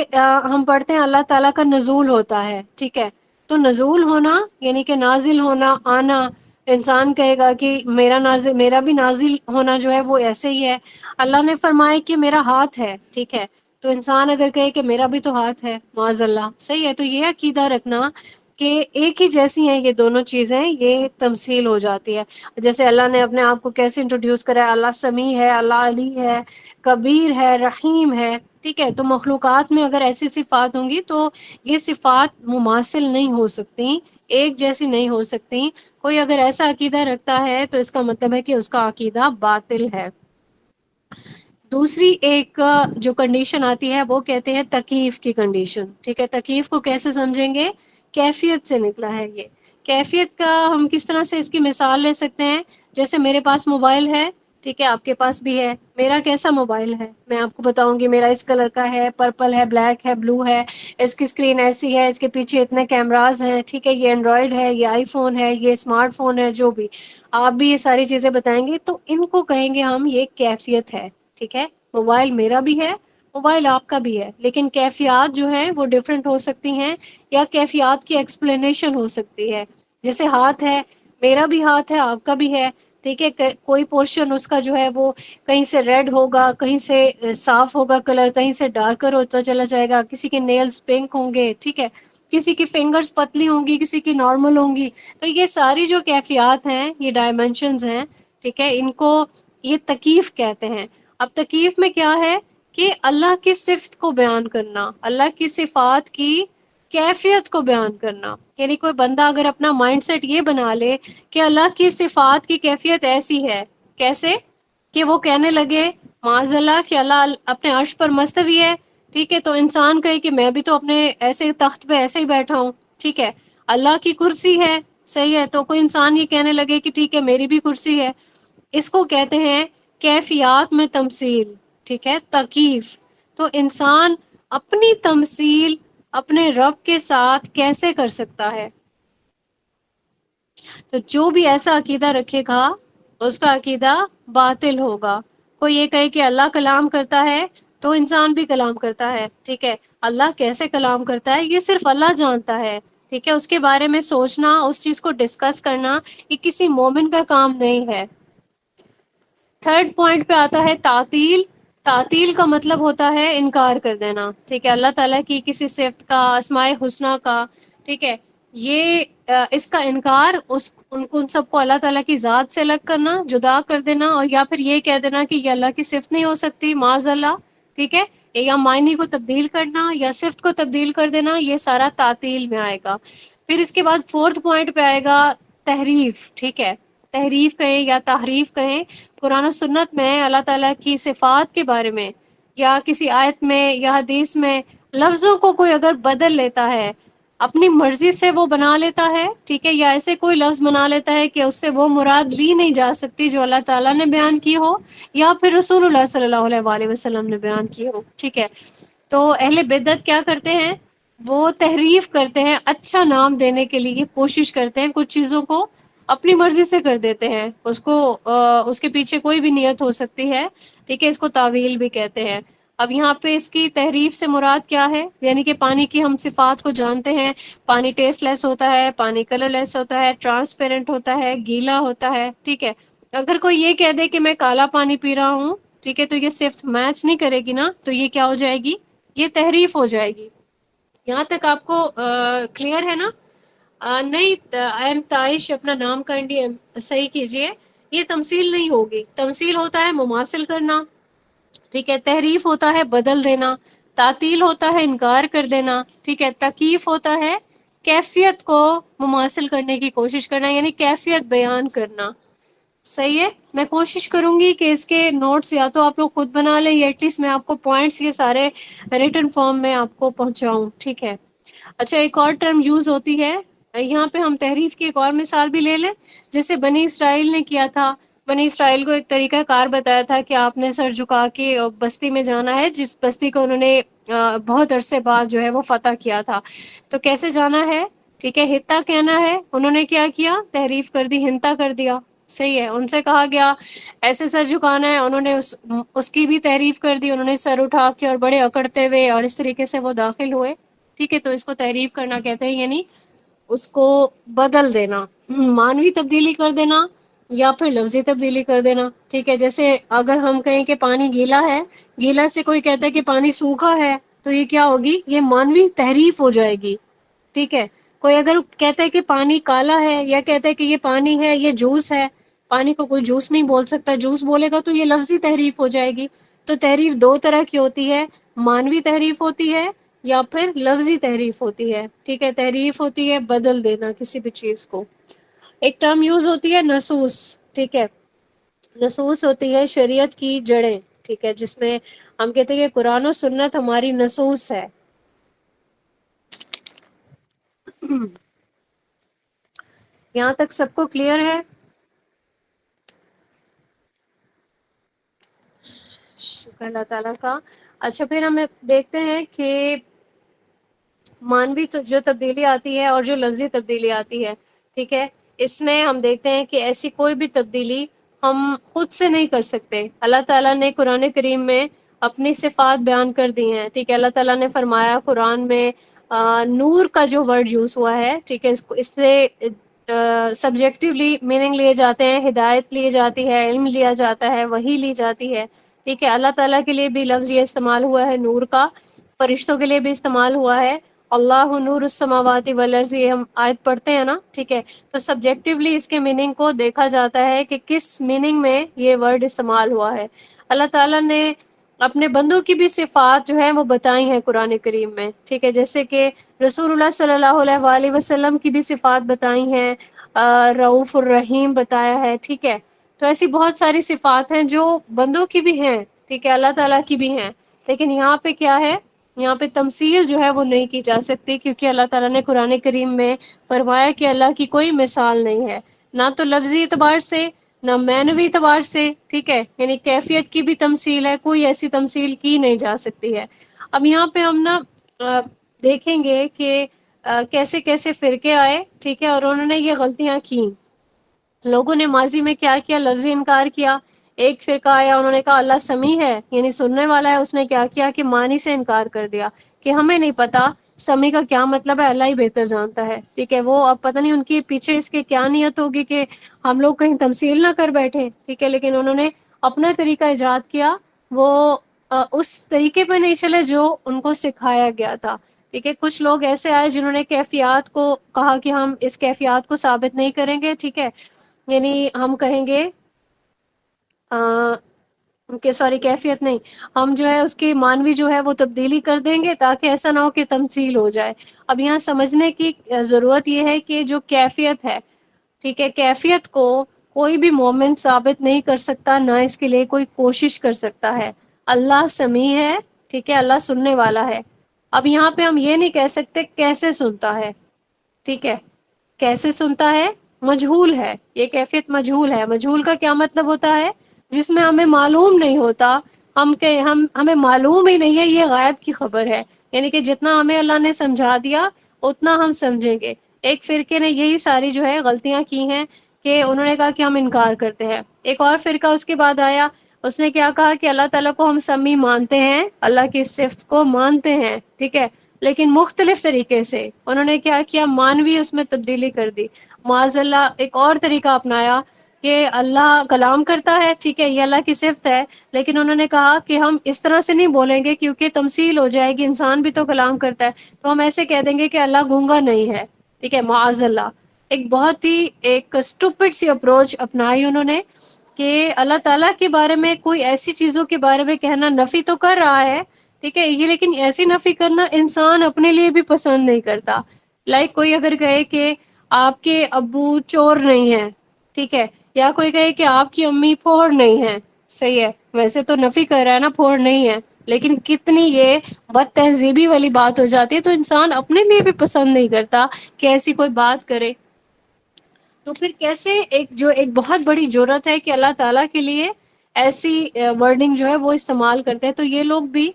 ہم پڑھتے ہیں اللہ تعالیٰ کا نزول ہوتا ہے، ٹھیک ہے، تو نزول ہونا یعنی کہ نازل ہونا، آنا، انسان کہے گا کہ میرا بھی نازل ہونا جو ہے وہ ایسے ہی ہے۔ اللہ نے فرمایا کہ میرا ہاتھ ہے، ٹھیک ہے، تو انسان اگر کہے کہ میرا بھی تو ہاتھ ہے، معاذ اللہ، صحیح ہے، تو یہ عقیدہ رکھنا کہ ایک ہی جیسی ہیں یہ دونوں چیزیں، یہ تمثیل ہو جاتی ہے۔ جیسے اللہ نے اپنے آپ کو کیسے انٹروڈیوس کرا ہے، اللہ سمیع ہے، اللہ علی ہے، کبیر ہے، رحیم ہے، ٹھیک ہے۔ تو مخلوقات میں اگر ایسی صفات ہوں گی تو یہ صفات مماثل نہیں ہو سکتی، ایک جیسی نہیں ہو سکتی۔ کوئی اگر ایسا عقیدہ رکھتا ہے تو اس کا مطلب ہے کہ اس کا عقیدہ باطل ہے۔ دوسری ایک جو کنڈیشن آتی ہے وہ کہتے ہیں تکییف کی کنڈیشن، ٹھیک ہے۔ تکییف کو کیسے سمجھیں گے؟ کیفیت سے نکلا ہے یہ۔ کیفیت کا ہم کس طرح سے اس کی مثال لے سکتے ہیں؟ جیسے میرے پاس موبائل ہے، ٹھیک ہے، آپ کے پاس بھی ہے۔ میرا کیسا موبائل ہے میں آپ کو بتاؤں گی، میرا اس کلر کا ہے، پرپل ہے، بلیک ہے، بلو ہے، اس کی اسکرین ایسی ہے، اس کے پیچھے اتنے کیمراز ہیں، ٹھیک ہے، یہ اینڈرائڈ ہے، یہ آئی فون ہے، یہ اسمارٹ فون ہے، جو بھی آپ بھی یہ ساری چیزیں بتائیں گے تو ان کو کہیں گے ہم یہ کیفیت ہے، ٹھیک ہے۔ موبائل میرا بھی ہے، موبائل آپ کا بھی ہے، لیکن کیفیات جو ہیں وہ ڈیفرنٹ ہو سکتی ہیں، یا کیفیات کی ایکسپلینیشن ہو سکتی ہے۔ جیسے ہاتھ ہے، میرا بھی ہاتھ ہے، آپ کا بھی ہے، ٹھیک ہے، کوئی پورشن اس کا جو ہے وہ کہیں سے ریڈ ہوگا، کہیں سے صاف ہوگا کلر، کہیں سے ڈارکر ہوتا چلا جائے گا، کسی کے نیلز پنک ہوں گے، ٹھیک ہے، کسی کی فنگرز پتلی ہوں گی، کسی کی نارمل ہوں گی۔ تو یہ ساری جو کیفیات ہیں، یہ ڈائمینشنز ہیں، ٹھیک ہے، ان کو یہ تکییف کہتے ہیں۔ اب تکییف میں کیا ہے کہ اللہ کی صفت کو بیان کرنا، اللہ کی صفات کی کیفیت کو بیان کرنا۔ یعنی کوئی بندہ اگر اپنا مائنڈ سیٹ یہ بنا لے کہ اللہ کی صفات کی کیفیت ایسی ہے، کیسے کہ وہ کہنے لگے معاذ اللہ کہ اللہ اپنے عرش پر مستوی ہے، ٹھیک ہے، تو انسان کہے کہ میں بھی تو اپنے ایسے تخت پہ ایسے ہی بیٹھا ہوں، ٹھیک ہے۔ اللہ کی کرسی ہے، صحیح ہے، تو کوئی انسان یہ کہنے لگے کہ ٹھیک ہے میری بھی کرسی ہے۔ اس کو کہتے ہیں کیفیات میں تمثیل، ٹھیک ہے، تکییف۔ تو انسان اپنی تمثیل اپنے رب کے ساتھ کیسے کر سکتا ہے؟ تو جو بھی ایسا عقیدہ رکھے گا اس کا عقیدہ باطل ہوگا۔ کوئی یہ کہے کہ اللہ کلام کرتا ہے تو انسان بھی کلام کرتا ہے، ٹھیک ہے، اللہ کیسے کلام کرتا ہے یہ صرف اللہ جانتا ہے، ٹھیک ہے، اس کے بارے میں سوچنا، اس چیز کو ڈسکس کرنا یہ کسی مومن کا کام نہیں ہے۔ تھرڈ پوائنٹ پہ آتا ہے تعطیل۔ تعطیل کا مطلب ہوتا ہے انکار کر دینا، ٹھیک ہے، اللہ تعالیٰ کی کسی صفت کا، اسماء حسنیٰ کا، ٹھیک ہے، یہ اس کا انکار، ان سب کو اللہ تعالیٰ کی ذات سے الگ کرنا، جدا کر دینا، اور یا پھر یہ کہہ دینا کہ یہ اللہ کی صفت نہیں ہو سکتی، معاذ اللہ، ٹھیک ہے، یا معنی کو تبدیل کرنا یا صفت کو تبدیل کر دینا، یہ سارا تعطیل میں آئے گا۔ پھر اس کے بعد فورتھ پوائنٹ پہ آئے گا تحریف، ٹھیک ہے، تحریف کہیں یا تحریف کہیں، قرآن و سنت میں اللہ تعالیٰ کی صفات کے بارے میں یا کسی آیت میں یا حدیث میں لفظوں کو کوئی اگر بدل لیتا ہے، اپنی مرضی سے وہ بنا لیتا ہے، ٹھیک ہے، یا ایسے کوئی لفظ بنا لیتا ہے کہ اس سے وہ مراد لی نہیں جا سکتی جو اللہ تعالیٰ نے بیان کی ہو یا پھر رسول اللہ صلی اللہ علیہ وآلہ وسلم نے بیان کی ہو، ٹھیک ہے۔ تو اہل بدعت کیا کرتے ہیں؟ وہ تحریف کرتے ہیں، اچھا نام دینے کے لیے کوشش کرتے ہیں، کچھ چیزوں کو اپنی مرضی سے کر دیتے ہیں، اس کو اس کے پیچھے کوئی بھی نیت ہو سکتی ہے، ٹھیک ہے، اس کو تاویل بھی کہتے ہیں۔ اب یہاں پہ اس کی تحریف سے مراد کیا ہے؟ یعنی کہ پانی کی ہم صفات کو جانتے ہیں، پانی ٹیسٹ لیس ہوتا ہے، پانی کلر لیس ہوتا ہے، ٹرانسپیرنٹ ہوتا ہے، گیلا ہوتا ہے، ٹھیک ہے۔ اگر کوئی یہ کہہ دے کہ میں کالا پانی پی رہا ہوں ٹھیک ہے، تو یہ صفت میچ نہیں کرے گی نا، تو یہ کیا ہو جائے گی؟ یہ تحریف ہو جائے گی. یہاں تک آپ کو کلیئر ہے نا؟ نہیں، ایم تائش اپنا نام کائنڈلی صحیح کیجئے. یہ تمثیل نہیں ہوگی. تمثیل ہوتا ہے مماثل کرنا، ٹھیک ہے. تحریف ہوتا ہے بدل دینا. تعطیل ہوتا ہے انکار کر دینا، ٹھیک ہے. تکییف ہوتا ہے کیفیت کو مماثل کرنے کی کوشش کرنا، یعنی کیفیت بیان کرنا. صحیح ہے. میں کوشش کروں گی کہ اس کے نوٹس یا تو آپ لوگ خود بنا لیں، یا ایٹ لیسٹ میں آپ کو پوائنٹس یہ سارے ریٹن فارم میں آپ کو پہنچاؤں، ٹھیک ہے. اچھا، ایک اور ٹرم یوز ہوتی ہے یہاں پہ، ہم تحریف کی ایک اور مثال بھی لے لیں. جیسے بنی اسرائیل نے کیا تھا. بنی اسرائیل کو ایک طریقہ کار بتایا تھا کہ آپ نے سر جھکا کے بستی میں جانا ہے، جس بستی کو انہوں نے بہت عرصے بعد جو ہے وہ فتح کیا تھا. تو کیسے جانا ہے؟ ٹھیک ہے. ہتا کہنا ہے، انہوں نے کیا کیا؟ تحریف کر دی، ہنتا کر دیا. صحیح ہے. ان سے کہا گیا ایسے سر جھکانا ہے، انہوں نے اس کی بھی تحریف کر دی. انہوں نے سر اٹھا کے اور بڑے اکڑتے ہوئے اور اس طریقے سے وہ داخل ہوئے. ٹھیک ہے. تو اس کو تحریف کرنا کہتے ہیں، یعنی اس کو بدل دینا، مانوی تبدیلی کر دینا یا پھر لفظی تبدیلی کر دینا. ٹھیک ہے. جیسے اگر ہم کہیں کہ پانی گیلا ہے، گیلا سے کوئی کہتا ہے کہ پانی سوکھا ہے، تو یہ کیا ہوگی؟ یہ مانوی تحریف ہو جائے گی. ٹھیک ہے. کوئی اگر کہتا ہے کہ پانی کالا ہے، یا کہتا ہے کہ یہ پانی ہے، یہ جوس ہے، پانی کو کوئی جوس نہیں بول سکتا، جوس بولے گا تو یہ لفظی تحریف ہو جائے گی. تو تحریف دو طرح کی ہوتی ہے، مانوی تحریف ہوتی ہے یا پھر لفظی تحریف ہوتی ہے. ٹھیک ہے. تحریف ہوتی ہے بدل دینا کسی بھی چیز کو. ایک ٹرم یوز ہوتی ہے نصوص. ٹھیک ہے. نصوص ہوتی ہے شریعت کی جڑیں. ٹھیک ہے. جس میں ہم کہتے ہیں کہ قرآن و سنت ہماری نصوص ہے. یہاں تک سب کو کلیئر ہے؟ شکر اللہ تعالیٰ کا. اچھا، پھر ہم دیکھتے ہیں کہ مانوی جو تبدیلی آتی ہے اور جو لفظی تبدیلی آتی ہے. ٹھیک ہے. اس میں ہم دیکھتے ہیں کہ ایسی کوئی بھی تبدیلی ہم خود سے نہیں کر سکتے. اللہ تعالیٰ نے قرآن کریم میں اپنی صفات بیان کر دی ہیں. ٹھیک ہے. اللہ تعالیٰ نے فرمایا قرآن میں نور کا جو ورڈ یوز ہوا ہے، ٹھیک ہے، اس سے سبجیکٹیولی میننگ لیے جاتے ہیں، ہدایت لی جاتی ہے، علم لیا جاتا ہے، وحی لی جاتی ہے. ٹھیک ہے. اللہ تعالیٰ کے لیے بھی لفظ یہ استعمال ہوا ہے نور کا، فرشتوں کے لیے بھی استعمال ہوا ہے. اللہ نور السماوات والارض، یہ ہم آیت پڑھتے ہیں نا. ٹھیک ہے. تو سبجیکٹیولی اس کے میننگ کو دیکھا جاتا ہے کہ کس میننگ میں یہ ورڈ استعمال ہوا ہے. اللہ تعالیٰ نے اپنے بندوں کی بھی صفات جو ہے وہ بتائی ہیں قرآن کریم میں. ٹھیک ہے. جیسے کہ رسول اللہ صلی اللہ علیہ وآلہ وسلم کی بھی صفات بتائی ہیں، رؤوف الرحیم بتایا ہے. ٹھیک ہے. تو ایسی بہت ساری صفات ہیں جو بندوں کی بھی ہیں، ٹھیک ہے، اللہ تعالیٰ کی بھی ہیں. لیکن یہاں پہ کیا ہے؟ یہاں پہ تمثیل جو ہے وہ نہیں کی جا سکتی، کیونکہ اللہ تعالیٰ نے قرآن کریم میں فرمایا کہ اللہ کی کوئی مثال نہیں ہے، نہ تو لفظی اعتبار سے نہ معنوی اعتبار سے. ٹھیک ہے. یعنی کیفیت کی بھی تمثیل ہے، کوئی ایسی تمثیل کی نہیں جا سکتی ہے. اب یہاں پہ ہم نا دیکھیں گے کہ کیسے کیسے فرقے آئے. ٹھیک ہے. اور انہوں نے یہ غلطیاں کی. لوگوں نے ماضی میں کیا کیا؟ لفظی انکار کیا. ایک فرقہ آیا، انہوں نے کہا اللہ سمیع ہے، یعنی سننے والا ہے. اس نے کیا کیا کہ معنی سے انکار کر دیا کہ ہمیں نہیں پتا سمیع کا کیا مطلب ہے، اللہ ہی بہتر جانتا ہے. ٹھیک ہے. وہ اب پتہ نہیں ان کے پیچھے اس کے کیا نیت ہوگی کہ ہم لوگ کہیں تمثیل نہ کر بیٹھے. ٹھیک ہے. لیکن انہوں نے اپنا طریقہ ایجاد کیا، وہ اس طریقے پہ نہیں چلے جو ان کو سکھایا گیا تھا. ٹھیک ہے. کچھ لوگ ایسے آئے جنہوں نے کیفیات کو کہا کہ ہم اس کیفیات کو ثابت نہیں کریں گے. ٹھیک ہے. یعنی ہم کہیں گے کہ سوری کیفیت نہیں، ہم جو ہے اس کی مانوی جو ہے وہ تبدیلی کر دیں گے تاکہ ایسا نہ ہو کہ تمثیل ہو جائے. اب یہاں سمجھنے کی ضرورت یہ ہے کہ جو کیفیت ہے، ٹھیک ہے، کیفیت کو کوئی بھی مومن ثابت نہیں کر سکتا، نہ اس کے لیے کوئی کوشش کر سکتا ہے. اللہ سمیع ہے. ٹھیک ہے. اللہ سننے والا ہے. اب یہاں پہ ہم یہ نہیں کہہ سکتے کیسے سنتا ہے. ٹھیک ہے. کیسے سنتا ہے مجہول ہے، یہ کیفیت مجہول ہے. مجہول کا کیا مطلب ہوتا ہے؟ جس میں ہمیں معلوم نہیں ہوتا، ہمیں معلوم ہی نہیں ہے، یہ غائب کی خبر ہے. یعنی کہ جتنا ہمیں اللہ نے سمجھا دیا اتنا ہم سمجھیں گے. ایک فرقے نے یہی ساری جو ہے غلطیاں کی ہیں کہ انہوں نے کہا کہ ہم انکار کرتے ہیں. ایک اور فرقہ اس کے بعد آیا، اس نے کیا کہا کہ اللہ تعالیٰ کو ہم سمیع مانتے ہیں، اللہ کی صفت کو مانتے ہیں. ٹھیک ہے. لیکن مختلف طریقے سے انہوں نے کیا کیا؟ مانوی اس میں تبدیلی کر دی. معاذ اللہ ایک اور طریقہ اپنایا کہ اللہ کلام کرتا ہے، ٹھیک ہے، یہ اللہ کی صفت ہے، لیکن انہوں نے کہا کہ ہم اس طرح سے نہیں بولیں گے کیونکہ تمثیل ہو جائے گی، انسان بھی تو کلام کرتا ہے، تو ہم ایسے کہہ دیں گے کہ اللہ گونگا نہیں ہے، ٹھیک ہے، معاذ اللہ۔ ایک بہت ہی ایک اسٹوپڈ سی اپروچ اپنائی انہوں نے کہ اللہ تعالیٰ کے بارے میں کوئی ایسی چیزوں کے بارے میں کہنا، نفی تو کر رہا ہے، ٹھیک ہے، یہ لیکن ایسی نفی کرنا انسان اپنے لیے بھی پسند نہیں کرتا۔ لائک کوئی اگر کہے کہ آپ کے ابو چور نہیں ہیں، ٹھیک ہے، یا کوئی کہے کہ آپ کی امی پھوڑ نہیں ہے، صحیح ہے، ویسے تو نفی کر رہا ہے نا، پھوڑ نہیں ہے، لیکن کتنی یہ بد تہذیبی والی بات ہو جاتی ہے، تو انسان اپنے لیے بھی پسند نہیں کرتا کہ ایسی کوئی بات کرے۔ تو پھر کیسے ایک جو ایک بہت بڑی جرت ہے کہ اللہ تعالیٰ کے لیے ایسی ورڈنگ جو ہے وہ استعمال کرتے ہیں، تو یہ لوگ بھی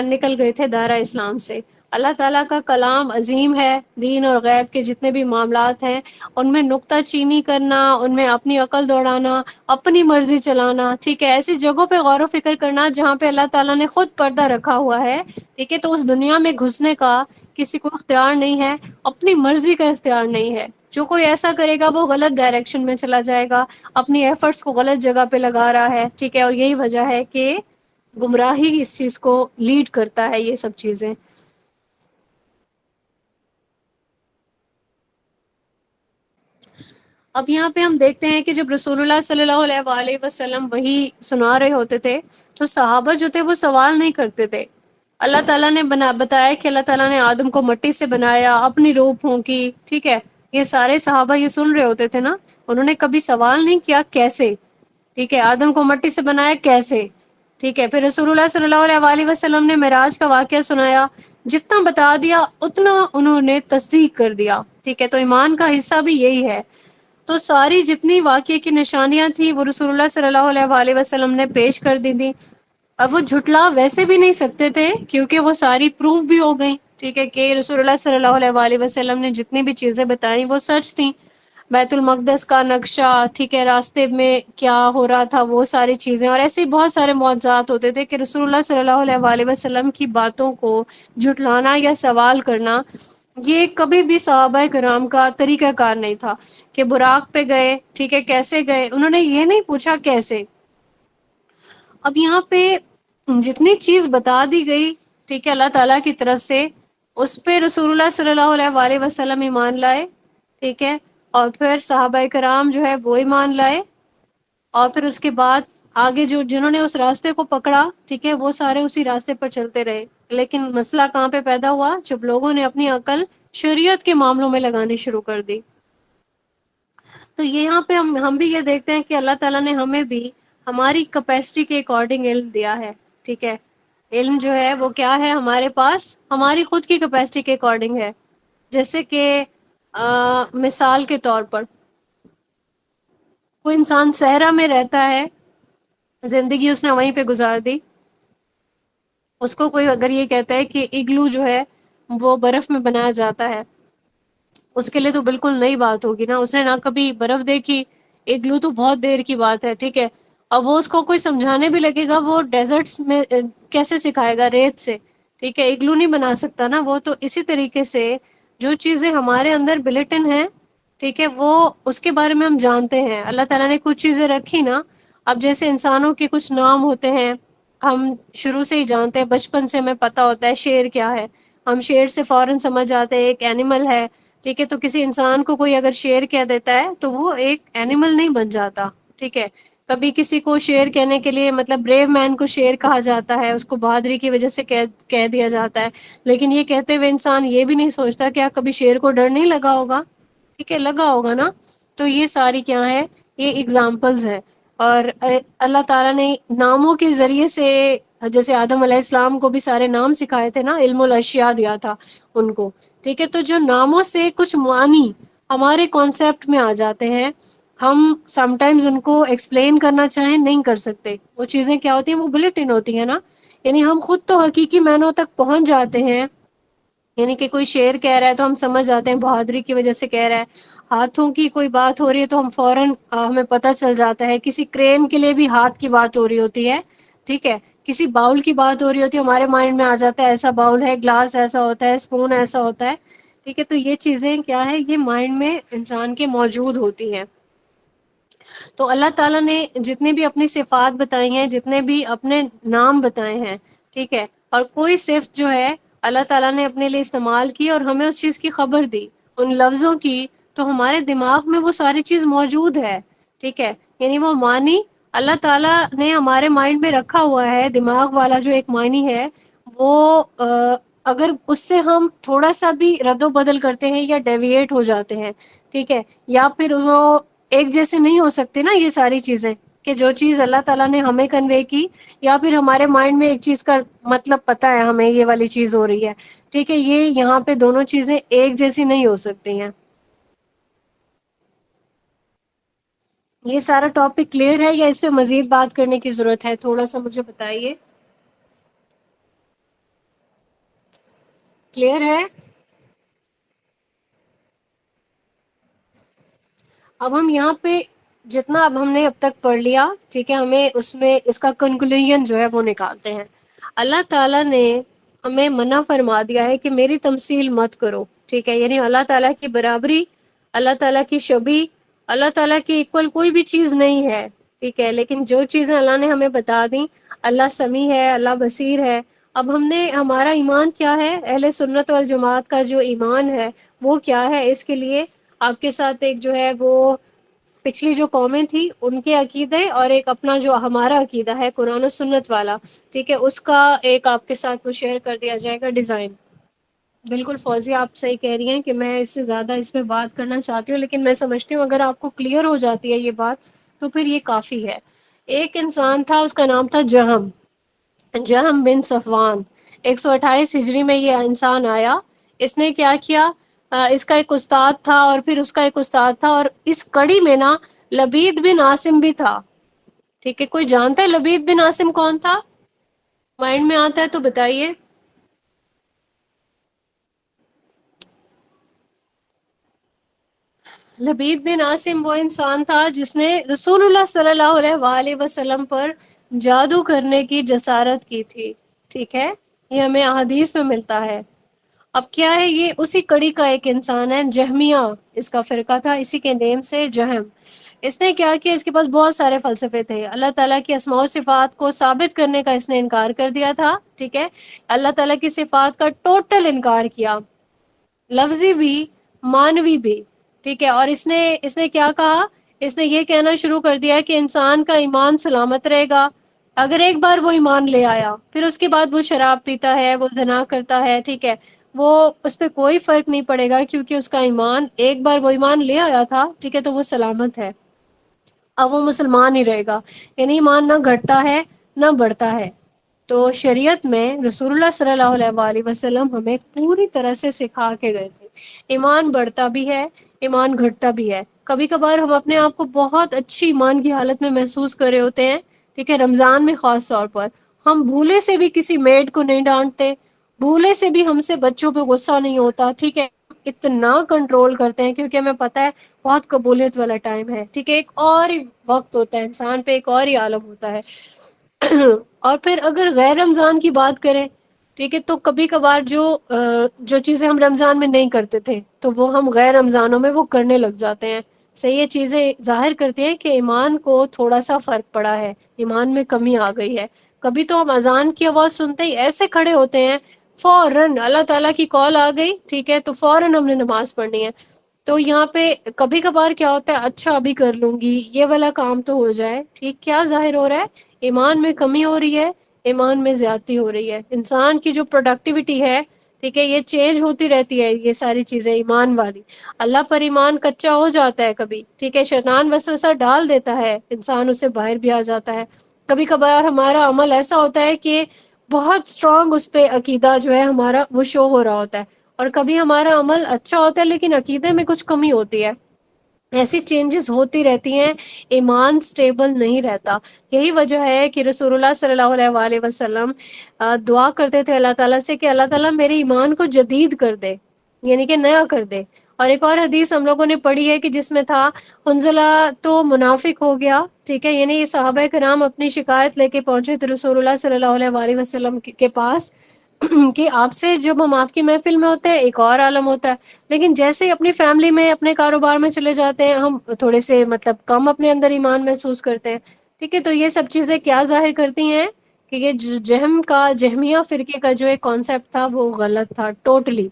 نکل گئے تھے دائرہ اسلام سے۔ اللہ تعالیٰ کا کلام عظیم ہے، دین اور غیب کے جتنے بھی معاملات ہیں ان میں نکتہ چینی کرنا، ان میں اپنی عقل دوڑانا، اپنی مرضی چلانا، ٹھیک ہے، ایسی جگہوں پہ غور و فکر کرنا جہاں پہ اللہ تعالیٰ نے خود پردہ رکھا ہوا ہے، ٹھیک ہے، تو اس دنیا میں گھسنے کا کسی کو اختیار نہیں ہے، اپنی مرضی کا اختیار نہیں ہے۔ جو کوئی ایسا کرے گا وہ غلط ڈائریکشن میں چلا جائے گا، اپنی ایفرٹس کو غلط جگہ پہ لگا رہا ہے، ٹھیک ہے، اور یہی وجہ ہے کہ گمراہی اس چیز کو لیڈ کرتا ہے، یہ سب چیزیں۔ اب یہاں پہ ہم دیکھتے ہیں کہ جب رسول اللہ صلی اللہ علیہ وآلہ وسلم وہی سنا رہے ہوتے تھے تو صحابہ جو تھے وہ سوال نہیں کرتے تھے۔ اللہ تعالیٰ نے بتایا کہ اللہ تعالیٰ نے آدم کو مٹی سے بنایا، اپنی روح پھونکی، ٹھیک ہے، یہ سارے صحابہ یہ سن رہے ہوتے تھے نا، انہوں نے کبھی سوال نہیں کیا کیسے، ٹھیک ہے، آدم کو مٹی سے بنایا کیسے، ٹھیک ہے، پھر رسول اللہ صلی اللہ علیہ وآلہ وسلم نے معراج کا واقعہ سنایا، جتنا بتا دیا اتنا انہوں نے تصدیق کر دیا، ٹھیک ہے، تو ایمان کا حصہ بھی یہی ہے۔ تو ساری جتنی واقعے کی نشانیاں تھیں وہ رسول اللہ صلی اللہ علیہ وآلہ وسلم نے پیش کر دی تھی۔ اب وہ جھٹلا ویسے بھی نہیں سکتے تھے کیونکہ وہ ساری پروف بھی ہو گئی، ٹھیک ہے، کہ رسول اللہ صلی اللہ علیہ وآلہ وسلم نے جتنی بھی چیزیں بتائیں وہ سچ تھیں۔ بیت المقدس کا نقشہ، ٹھیک ہے، راستے میں کیا ہو رہا تھا وہ ساری چیزیں، اور ایسے ہی بہت سارے معجزات ہوتے تھے کہ رسول اللہ صلی اللہ علیہ وآلہ وسلم کی باتوں کو جھٹلانا یا سوال کرنا یہ کبھی بھی صحابہ کرام کا طریقہ کار نہیں تھا۔ کہ براق پہ گئے، ٹھیک ہے، کیسے گئے، انہوں نے یہ نہیں پوچھا کیسے۔ اب یہاں پہ جتنی چیز بتا دی گئی، ٹھیک ہے، اللہ تعالیٰ کی طرف سے، اس پہ رسول اللہ صلی اللہ علیہ وآلہ وسلم ایمان لائے، ٹھیک ہے، اور پھر صحابہ کرام جو ہے وہ ایمان لائے، اور پھر اس کے بعد آگے جو جنہوں نے اس راستے کو پکڑا، ٹھیک ہے، وہ سارے اسی راستے پر چلتے رہے۔ لیکن مسئلہ کہاں پہ پیدا ہوا؟ جب لوگوں نے اپنی عقل شریعت کے معاملوں میں لگانی شروع کر دی۔ تو یہاں پہ ہم بھی یہ دیکھتے ہیں کہ اللہ تعالیٰ نے ہمیں بھی ہماری کیپیسٹی کے اکارڈنگ علم دیا ہے، ٹھیک ہے، علم جو ہے وہ کیا ہے ہمارے پاس، ہماری خود کی کیپیسٹی کے اکارڈنگ ہے۔ جیسے کہ مثال کے طور پر کوئی انسان صحرا میں رہتا ہے، زندگی اس نے وہیں پہ گزار دی، اس کو کوئی اگر یہ کہتا ہے کہ اگلو جو ہے وہ برف میں بنایا جاتا ہے، اس کے لیے تو بالکل نئی بات ہوگی نا، اس نے نہ کبھی برف دیکھی، اگلو تو بہت دیر کی بات ہے، ٹھیک ہے، اب وہ اس کو کوئی سمجھانے بھی لگے گا، وہ ڈیزرٹس میں کیسے سکھائے گا؟ ریت سے، ٹھیک ہے، اگلو نہیں بنا سکتا نا وہ۔ تو اسی طریقے سے جو چیزیں ہمارے اندر بلٹن ہیں، ٹھیک ہے، وہ اس کے بارے میں ہم جانتے ہیں، اللہ تعالیٰ نے کچھ چیزیں رکھی نا، اب جیسے انسانوں کے کچھ نام ہوتے ہیں، ہم شروع سے ہی جانتے ہیں، بچپن سے ہمیں پتہ ہوتا ہے شیر کیا ہے، ہم شیر سے فوراً سمجھ جاتے ہیں ایک اینیمل ہے، ٹھیک ہے، تو کسی انسان کو کوئی اگر شیر کہہ دیتا ہے تو وہ ایک اینیمل نہیں بن جاتا، ٹھیک ہے، کبھی کسی کو شیر کہنے کے لیے مطلب بریو مین کو شیر کہا جاتا ہے، اس کو بہادری کی وجہ سے کہہ دیا جاتا ہے، لیکن یہ کہتے ہوئے انسان یہ بھی نہیں سوچتا کہ کبھی شیر کو ڈر نہیں لگا ہوگا، ٹھیک ہے، لگا ہوگا نا۔ تو یہ ساری کیا ہے؟ یہ اگزامپلز ہیں، اور اللہ تعالیٰ نے ناموں کے ذریعے سے، جیسے آدم علیہ السلام کو بھی سارے نام سکھائے تھے نا، علم الاشیاء دیا تھا ان کو، ٹھیک ہے، تو جو ناموں سے کچھ معانی ہمارے کانسیپٹ میں آ جاتے ہیں، ہم سم ٹائمز ان کو ایکسپلین کرنا چاہیں نہیں کر سکتے، وہ چیزیں کیا ہوتی ہیں؟ وہ بلٹ ان ہوتی ہیں نا، یعنی ہم خود تو حقیقی معنوں تک پہنچ جاتے ہیں، یعنی کہ کوئی شعر کہہ رہا ہے تو ہم سمجھ جاتے ہیں بہادری کی وجہ سے کہہ رہا ہے، ہاتھوں کی کوئی بات ہو رہی ہے تو ہم فوراً ہمیں پتہ چل جاتا ہے، کسی کرین کے لیے بھی ہاتھ کی بات ہو رہی ہوتی ہے، ٹھیک ہے، کسی باؤل کی بات ہو رہی ہوتی ہے، ہمارے مائنڈ میں آ جاتا ہے ایسا باؤل ہے، گلاس ایسا ہوتا ہے، اسپون ایسا ہوتا ہے، ٹھیک ہے، تو یہ چیزیں کیا ہے؟ یہ مائنڈ میں انسان کے موجود ہوتی ہیں۔ تو اللہ تعالیٰ نے جتنے بھی اپنی صفات بتائی ہیں، جتنے بھی اپنے نام بتائے ہیں، ٹھیک ہے، اور کوئی صفت جو ہے اللہ تعالیٰ نے اپنے لیے استعمال کی اور ہمیں اس چیز کی خبر دی ان لفظوں کی، تو ہمارے دماغ میں وہ ساری چیز موجود ہے، ٹھیک ہے، یعنی وہ معنی اللہ تعالیٰ نے ہمارے مائنڈ میں رکھا ہوا ہے، دماغ والا جو ایک معنی ہے وہ اگر اس سے ہم تھوڑا سا بھی رد و بدل کرتے ہیں یا ڈیویٹ ہو جاتے ہیں، ٹھیک ہے، یا پھر وہ ایک جیسے نہیں ہو سکتے نا یہ ساری چیزیں، کہ جو چیز اللہ تعالیٰ نے ہمیں کنوے کی یا پھر ہمارے مائنڈ میں ایک چیز کا مطلب پتا ہے ہمیں یہ والی چیز ہو رہی ہے، ٹھیک ہے، یہ یہاں پہ دونوں چیزیں ایک جیسی نہیں ہو سکتی ہیں۔ یہ سارا ٹاپک کلیئر ہے یا اس پہ مزید بات کرنے کی ضرورت ہے؟ تھوڑا سا مجھے بتائیے۔ کلیئر ہے؟ اب ہم یہاں پہ جتنا اب ہم نے اب تک پڑھ لیا، ٹھیک ہے، ہمیں اس میں اس کا کنکلوژن جو ہے وہ نکالتے ہیں۔ اللہ تعالیٰ نے ہمیں منع فرما دیا ہے کہ میری تمثیل مت کرو، ٹھیک ہے، یعنی اللہ تعالیٰ کی برابری، اللہ تعالیٰ کی شبیہ، اللہ تعالیٰ کی ایکول کوئی بھی چیز نہیں ہے، ٹھیک ہے، لیکن جو چیزیں اللہ نے ہمیں بتا دیں، اللہ سمیع ہے، اللہ بصیر ہے۔ اب ہم نے ہمارا ایمان کیا ہے، اہل سنت والجماعت کا جو ایمان ہے وہ کیا ہے، اس کے لیے آپ کے ساتھ ایک جو ہے وہ پچھلی جو قومیں تھی ان کے عقیدے اور ایک اپنا جو ہمارا عقیدہ ہے قرآن و سنت والا، ٹھیک ہے، اس کا ایک آپ کے ساتھ وہ شیئر کر دیا جائے گا ڈیزائن۔ بالکل فوزی، آپ صحیح کہہ رہی ہیں کہ میں اس سے زیادہ اس پہ بات کرنا چاہتی ہوں، لیکن میں سمجھتی ہوں اگر آپ کو کلیئر ہو جاتی ہے یہ بات تو پھر یہ کافی ہے۔ ایک انسان تھا، اس کا نام تھا جہم، جہم بن صفوان۔ 128 ہجری میں یہ انسان آیا۔ اس نے کیا کیا، اس کا ایک استاد تھا اور پھر اس کا ایک استاد تھا، اور اس کڑی میں نا لبید بن عاصم بھی تھا، ٹھیک ہے، کوئی جانتا ہے لبید بن عاصم کون تھا؟ مائنڈ میں آتا ہے تو بتائیے۔ لبید بن عاصم وہ انسان تھا جس نے رسول اللہ صلی اللہ علیہ وآلہ وسلم پر جادو کرنے کی جسارت کی تھی، ٹھیک ہے، یہ ہمیں احادیث میں ملتا ہے۔ اب کیا ہے، یہ اسی کڑی کا ایک انسان ہے، جہمیہ اس کا فرقہ تھا، اسی کے نیم سے جہم۔ اس نے کیا کیا، اس کے پاس بہت سارے فلسفے تھے، اللہ تعالیٰ کی اسماء و صفات کو ثابت کرنے کا اس نے انکار کر دیا تھا، ٹھیک ہے، اللہ تعالیٰ کی صفات کا ٹوٹل انکار کیا، لفظی بھی مانوی بھی، ٹھیک ہے، اور اس نے کیا کہا، اس نے یہ کہنا شروع کر دیا کہ انسان کا ایمان سلامت رہے گا اگر ایک بار وہ ایمان لے آیا، پھر اس کے بعد وہ شراب پیتا ہے، وہ زنا کرتا ہے، ٹھیک ہے، وہ اس پہ کوئی فرق نہیں پڑے گا کیونکہ اس کا ایمان ایک بار وہ ایمان لے آیا تھا، ٹھیک ہے، تو وہ سلامت ہے، اب وہ مسلمان ہی رہے گا، یعنی ایمان نہ گھٹتا ہے نہ بڑھتا ہے۔ تو شریعت میں رسول اللہ صلی اللہ علیہ وآلہ وسلم ہمیں پوری طرح سے سکھا کے گئے تھے، ایمان بڑھتا بھی ہے، ایمان گھٹتا بھی ہے، کبھی کبھار ہم اپنے آپ کو بہت اچھی ایمان کی حالت میں محسوس کر رہے ہوتے ہیں، ٹھیک ہے، رمضان میں خاص طور پر ہم بھولے سے بھی کسی میڈ کو نہیں ڈانٹتے، بھولے سے بھی ہم سے بچوں پہ غصہ نہیں ہوتا، ٹھیک ہے، اتنا کنٹرول کرتے ہیں کیونکہ ہمیں پتہ ہے بہت قبولیت والا ٹائم ہے، ٹھیک ہے، ایک اور ہی وقت ہوتا ہے انسان پہ، ایک اور ہی عالم ہوتا ہے۔ اور پھر اگر غیر رمضان کی بات کریں، ٹھیک ہے، تو کبھی کبھار جو چیزیں ہم رمضان میں نہیں کرتے تھے تو وہ ہم غیر رمضانوں میں وہ کرنے لگ جاتے ہیں، سے یہ چیزیں ظاہر کرتی ہیں کہ ایمان کو تھوڑا سا فرق پڑا ہے، ایمان میں کمی آ گئی ہے۔ کبھی تو ہم اذان کی آواز سنتے ہی ایسے کھڑے ہوتے ہیں، فوراً اللہ تعالیٰ کی کال آ گئی، ٹھیک ہے، تو فوراً ہم نے نماز پڑھنی ہے۔ تو یہاں پہ کبھی کبھار کیا ہوتا ہے، اچھا ابھی کر لوں گی، یہ والا کام تو ہو جائے، ٹھیک، کیا ظاہر ہو رہا ہے، ایمان میں کمی ہو رہی ہے، ایمان میں زیادتی ہو رہی ہے، انسان کی جو پروڈکٹیوٹی ہے، ٹھیک ہے، یہ چینج ہوتی رہتی ہے، یہ ساری چیزیں ایمان والی، اللہ پر ایمان کچا ہو جاتا ہے کبھی، ٹھیک ہے، شیطان وسوسہ ڈال دیتا ہے، انسان اس سے باہر بھی آ جاتا ہے، کبھی کبھار ہمارا عمل ایسا ہوتا ہے کہ بہت اسٹرانگ اس پہ عقیدہ جو ہے ہمارا وہ شو ہو رہا ہوتا ہے، اور کبھی ہمارا عمل اچھا ہوتا ہے لیکن عقیدے میں کچھ کمی ہوتی ہے، ایسی چینجز ہوتی رہتی ہیں، ایمان سٹیبل نہیں رہتا۔ یہی وجہ ہے کہ رسول اللہ صلی اللہ علیہ وآلہ وسلم دعا کرتے تھے اللہ تعالیٰ سے کہ اللہ تعالیٰ میرے ایمان کو جدید کر دے، یعنی کہ نیا کر دے۔ اور ایک اور حدیث ہم لوگوں نے پڑھی ہے کہ جس میں تھا، حنزلہ تو منافق ہو گیا، ٹھیک ہے، یعنی یہ صحابہ کرام اپنی شکایت لے کے پہنچے تھے رسول اللہ صلی اللہ علیہ وآلہ وسلم کے پاس، کہ آپ سے جب ہم آپ کی محفل میں ہوتے ہیں ایک اور عالم ہوتا ہے، لیکن جیسے ہی اپنی فیملی میں اپنے کاروبار میں چلے جاتے ہیں ہم تھوڑے سے مطلب کم اپنے اندر ایمان محسوس کرتے ہیں. ٹھیک ہے، تو یہ سب چیزیں کیا ظاہر کرتی ہیں کہ یہ جہمیہ فرقے کا جو ایک کانسیپٹ تھا وہ غلط تھا ٹوٹلی.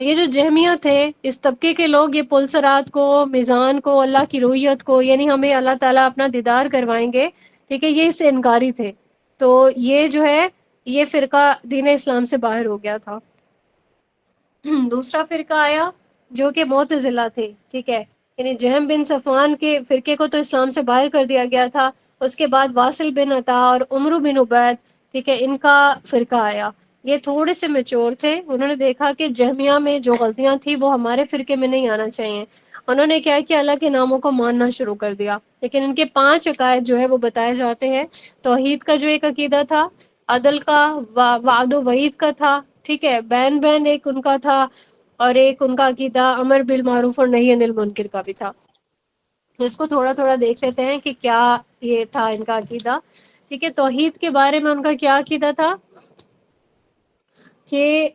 یہ جو جہمیہ تھے، اس طبقے کے لوگ یہ پلسرات کو، میزان کو، اللہ کی روحیت کو، یعنی ہمیں اللہ تعالیٰ اپنا دیدار کروائیں گے، ٹھیک ہے، یہ اس سے انکاری تھے. تو یہ جو ہے یہ فرقہ دین اسلام سے باہر ہو گیا تھا. دوسرا فرقہ آیا جو کہ معتزلہ تھے. ٹھیک ہے، یعنی جہم بن صفوان کے فرقے کو تو اسلام سے باہر کر دیا گیا تھا. اس کے بعد واصل بن عطا اور عمرو بن عبید، ٹھیک ہے، ان کا فرقہ آیا. یہ تھوڑے سے میچور تھے، انہوں نے دیکھا کہ جہمیہ میں جو غلطیاں تھیں وہ ہمارے فرقے میں نہیں آنا چاہیے. انہوں نے کیا کہ اللہ کے ناموں کو ماننا شروع کر دیا. لیکن ان کے 5 عقائد جو ہے وہ بتائے جاتے ہیں. توحید کا جو ایک عقیدہ تھا، عدل کا، وعد و وعید کا تھا، ٹھیک ہے، بین بین ایک ان کا تھا، اور ایک ان کا عقیدہ امر بالمعروف اور نہی عن المنکر کا بھی تھا. تو اس کو تھوڑا تھوڑا دیکھ لیتے ہیں کہ کیا یہ تھا ان کا عقیدہ. ٹھیک ہے، توحید کے بارے میں ان کا کیا عقیدہ تھا کہ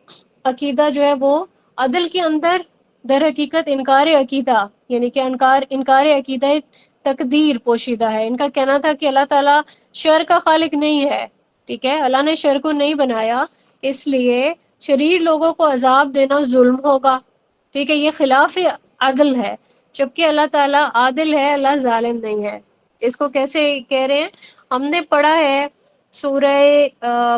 عقیدہ جو ہے وہ عدل کے اندر در حقیقت انکار عقیدہ، یعنی کہ انکار عقیدہ تقدیر پوشیدہ ہے. ان کا کہنا تھا کہ اللہ تعالیٰ شر کا خالق نہیں ہے. ٹھیک ہے، اللہ نے شر کو نہیں بنایا، اس لیے شریر لوگوں کو عذاب دینا ظلم ہوگا. ٹھیک ہے، یہ خلاف عدل ہے، جبکہ اللہ تعالیٰ عادل ہے، اللہ ظالم نہیں ہے. اس کو کیسے کہہ رہے ہیں؟ ہم نے پڑھا ہے سورہ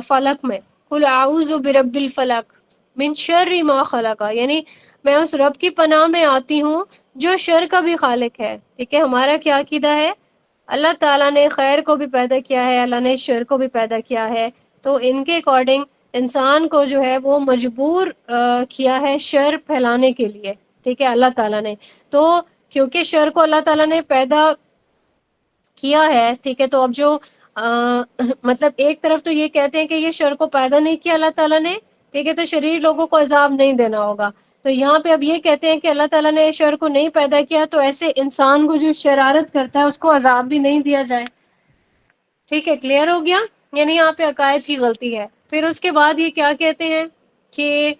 فلق میں، قل اعوذ برب الفلق من شر ما خلق، یعنی میں اس رب کی پناہ میں آتی ہوں جو شر کا بھی خالق ہے. ٹھیک ہے، ہمارا کیا عقیدہ ہے؟ اللہ تعالیٰ نے خیر کو بھی پیدا کیا ہے، اللہ نے شر کو بھی پیدا کیا ہے. تو ان کے اکارڈنگ انسان کو جو ہے وہ مجبور کیا ہے شر پھیلانے کے لیے. ٹھیک ہے، اللہ تعالیٰ نے تو کیونکہ شر کو اللہ تعالیٰ نے پیدا کیا ہے. ٹھیک ہے، تو اب جو مطلب ایک طرف تو یہ کہتے ہیں کہ یہ شر کو پیدا نہیں کیا اللہ تعالیٰ نے، ٹھیک ہے، تو شریر لوگوں کو عذاب نہیں دینا ہوگا. تو یہاں پہ اب یہ کہتے ہیں کہ اللہ تعالیٰ نے شر کو نہیں پیدا کیا، تو ایسے انسان کو جو شرارت کرتا ہے اس کو عذاب بھی نہیں دیا جائے. ٹھیک ہے، کلیئر ہو گیا؟ یعنی یہاں پہ عقائد کی غلطی ہے. پھر اس کے بعد یہ کیا کہتے ہیں کہ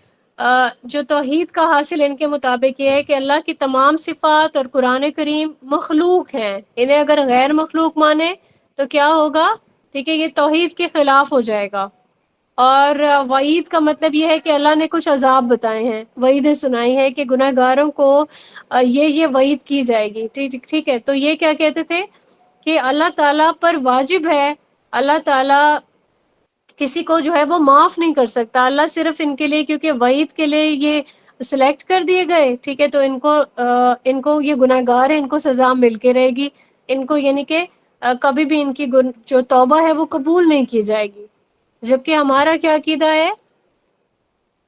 جو توحید کا حاصل ان کے مطابق یہ ہے کہ اللہ کی تمام صفات اور قرآن کریم مخلوق ہیں. انہیں اگر غیر مخلوق مانے تو کیا ہوگا؟ ٹھیک ہے، یہ توحید کے خلاف ہو جائے گا. اور وعید کا مطلب یہ ہے کہ اللہ نے کچھ عذاب بتائے ہیں، وعیدیں سنائی ہے کہ گناہ گاروں کو یہ وعید کی جائے گی. ٹھیک ہے، تو یہ کیا کہتے تھے کہ اللہ تعالیٰ پر واجب ہے، اللہ تعالیٰ کسی کو جو ہے وہ معاف نہیں کر سکتا. اللہ صرف ان کے لیے کیونکہ وعید کے لیے یہ سلیکٹ کر دیے گئے، ٹھیک ہے، تو ان کو یہ گناہ گار ہے، ان کو سزا مل کے رہے گی. ان کو یعنی کہ کبھی بھی ان کی جو توبہ ہے وہ قبول نہیں کی جائے گی. جبکہ ہمارا کیا عقیدہ ہے؟